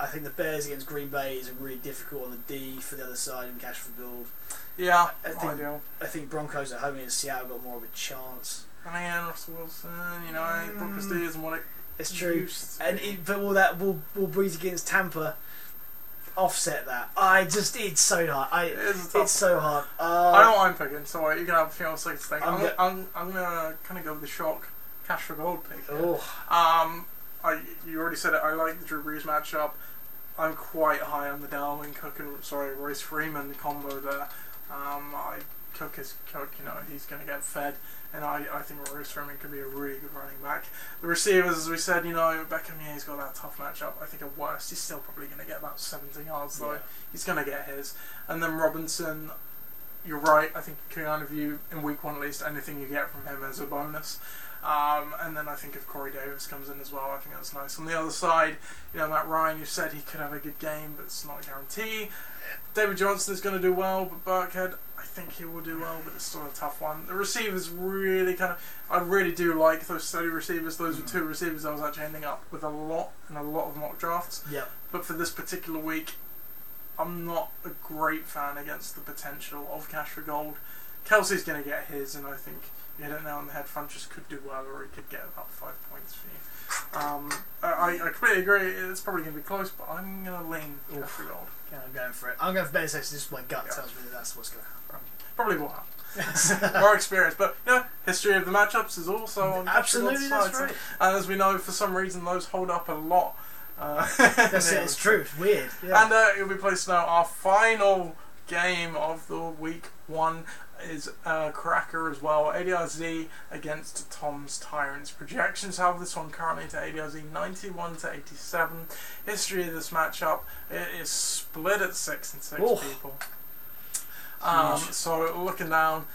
think the Bears against Green Bay is a really difficult on the D for the other side and cash for gold. Yeah, I think Broncos at home against Seattle got more of a chance. I mean, Russell Wilson, Broncos D isn't what it's true. But will Breeze against Tampa offset that? It's so hard. It's so hard. I know what I'm picking, so you can have a few more seconds to think. I'm gonna kind of go with the shock cash for gold pick. Oh. You already said it. I like the Drew Brees matchup. I'm quite high on the Dalvin Cook and Royce Freeman combo there. Cook is Cook. He's going to get fed, and I think Royce Freeman could be a really good running back. The receivers, as we said, Beckham, he's got that tough matchup. I think at worst, he's still probably going to get about 70 yards, though. Yeah. He's going to get his. And then Robinson, you're right, I think you can kind of view, in week 1 at least, anything you get from him as a bonus. And then I think if Corey Davis comes in as well, I think that's nice. On the other side, Matt Ryan, you said he could have a good game, but it's not a guarantee. David Johnson is going to do well, but Burkhead, I think he will do well, but it's still a tough one. The receivers really I really do like those steady receivers. Those were 2 receivers I was actually ending up with a lot of mock drafts. Yep. But for this particular week, I'm not a great fan against the potential of Cash for Gold. Kelsey's going to get his, and I think you hit it now on the head. Funchess could do well, or he could get about 5 points for you. I completely agree. It's probably going to be close, but I'm going to lean Cash for Gold. Yeah, I'm going for it. I'm going for better sex. Just my gut tells me that's what's going to happen. Probably will happen. More experience, but history of the matchups is also on absolutely side. That's right. And as we know, for some reason, those hold up a lot. That's it. It's true. It's weird. Yeah. And it'll be placed now. Our final game of the week 1 is a cracker as well. ADRZ against Tom's Tyrants. Projections have this one currently to ADRZ 91-87. History of this matchup, it is split at 6 and 6 people. So looking down,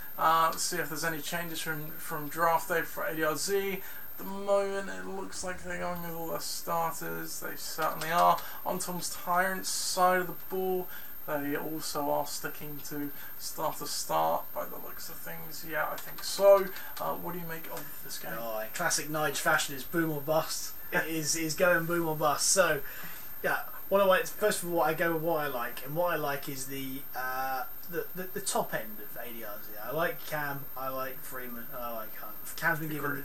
see if there's any changes from draft day for ADRZ. At the moment, it looks like they're going with all their starters. They certainly are. On Tom's Tyrants side of the ball, they also are sticking to start by the looks of things. Yeah, I think so. What do you make of this game? Oh, in classic Nige fashion, is boom or bust. It is going boom or bust. So, yeah, first of all, I go with what I like, and what I like is the top end of ADRZ. I like Cam, I like Freeman, and I like Hunt. Cam's been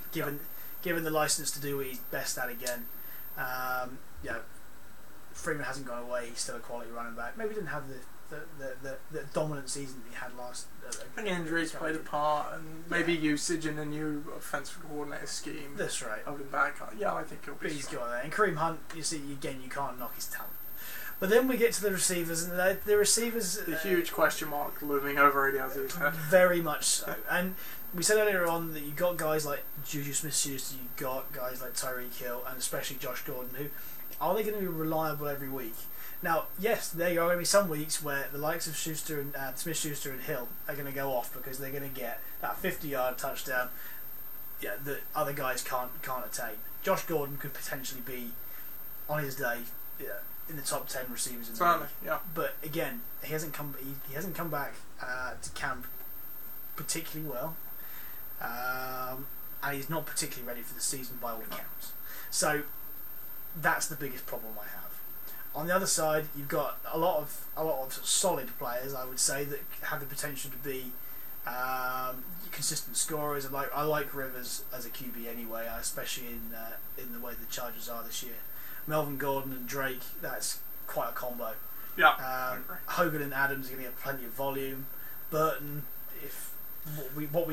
given the license to do what he's best at again. Freeman hasn't gone away. He's still a quality running back. Maybe he didn't have the dominant season that he had last. I think injuries played a part, and maybe usage in a new offensive coordinator scheme. That's right. Holding back. Yeah, I think he'll be. But he's got that. And Kareem Hunt, you see, again, you can't knock his talent. But then we get to the receivers, and the receivers. The huge question mark looming over ADRZ's head. Very much so. And we said earlier on that you got guys like Juju Smith-Schuster, you got guys like Tyreke Hill, and especially Josh Gordon, who are they going to be reliable every week? Now, yes, there are going to be some weeks where the likes of Schuster and Smith-Schuster and Hill are going to go off because they're going to get that 50-yard touchdown. Yeah, that other guys can't attain. Josh Gordon could potentially be on his day in the top 10 receivers in the league. Yeah. But again, he hasn't come back to camp particularly well, and he's not particularly ready for the season by all accounts. So that's the biggest problem I have. On the other side, you've got a lot of solid players, I would say, that have the potential to be consistent scorers. I like Rivers as a QB anyway, especially in the way the Chargers are this year. Melvin Gordon and Drake, that's quite a combo. Yeah. Hogan and Adams are going to get plenty of volume. Burton, from what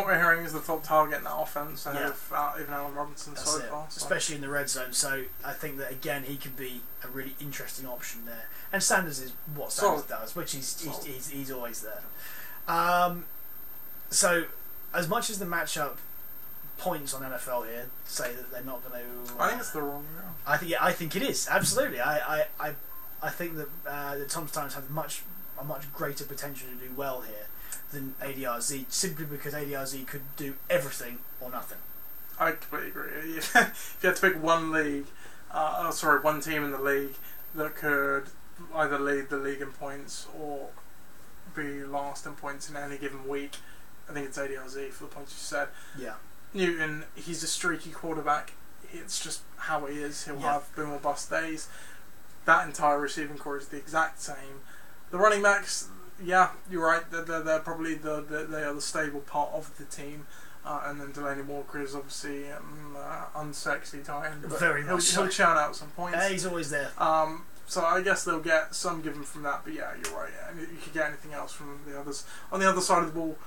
we're hearing, is the top target in that offense, and even Allen Robinson so far. So. Especially in the red zone. So I think that again he could be a really interesting option there. And Sanders is what Sanders does, which he's always there. So as much as the matchup points on NFL here say that they're not going to, I think it's the wrong round. I think it is absolutely. I think that the Tom's Tyrants have a much greater potential to do well here than ADRZ, simply because ADRZ could do everything or nothing. I completely agree. If you had to pick one team in the league that could either lead the league in points or be last in points in any given week, I think it's ADRZ for the points you said. Yeah. Newton, he's a streaky quarterback. It's just how he is. He'll have boom or bust days. That entire receiving core is the exact same. The running backs, yeah, you're right. They're probably they are the stable part of the team. And then Delaney Walker is obviously unsexy tight end. Very much. He'll churn out some points. Yeah, he's always there. So I guess they'll get some given from that. But yeah, you're right. And you could get anything else from the others. On the other side of the ball,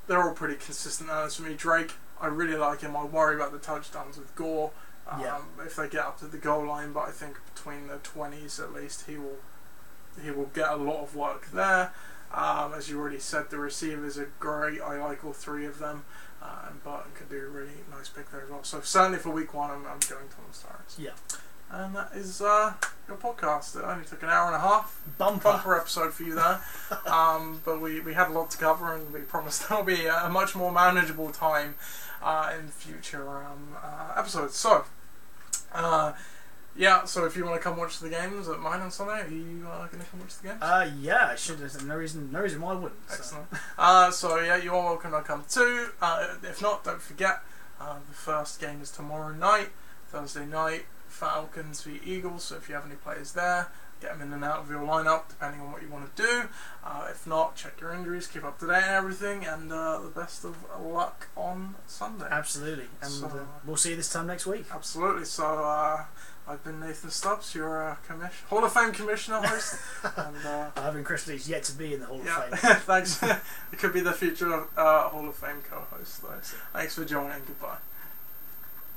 they're all pretty consistent earners for me. Drake, I really like him. I worry about the touchdowns with Gore if they get up to the goal line, but I think between the 20s at least he will get a lot of work there. As you already said, the receivers are great. I like all three of them. And Burton could be a really nice pick there as well. So certainly for week 1, I'm going Thomas Tyrese. Yeah. And that is your podcast. It only took an hour and a half. Bumper episode for you there. But we had a lot to cover, and we promised there'll be a much more manageable time in future episodes. So, so if you want to come watch the games at mine on Sunday, are you going to come watch the games? Yeah, I should. There's no reason why I wouldn't. Excellent. So you are welcome to come too. If not, don't forget, the first game is tomorrow night, Thursday night, Falcons v Eagles. So if you have any players there, get them in and out of your lineup, depending on what you want to do. If not, check your injuries, keep up to date and everything, and the best of luck on Sunday. Absolutely. And we'll see you this time next week. Absolutely. So I've been Nathan Stubbs, your Hall of Fame commissioner host. And I've been Chris Leach, yet to be in the Hall of Fame. Thanks. It could be the future Hall of Fame co-host. Thanks for joining. Goodbye.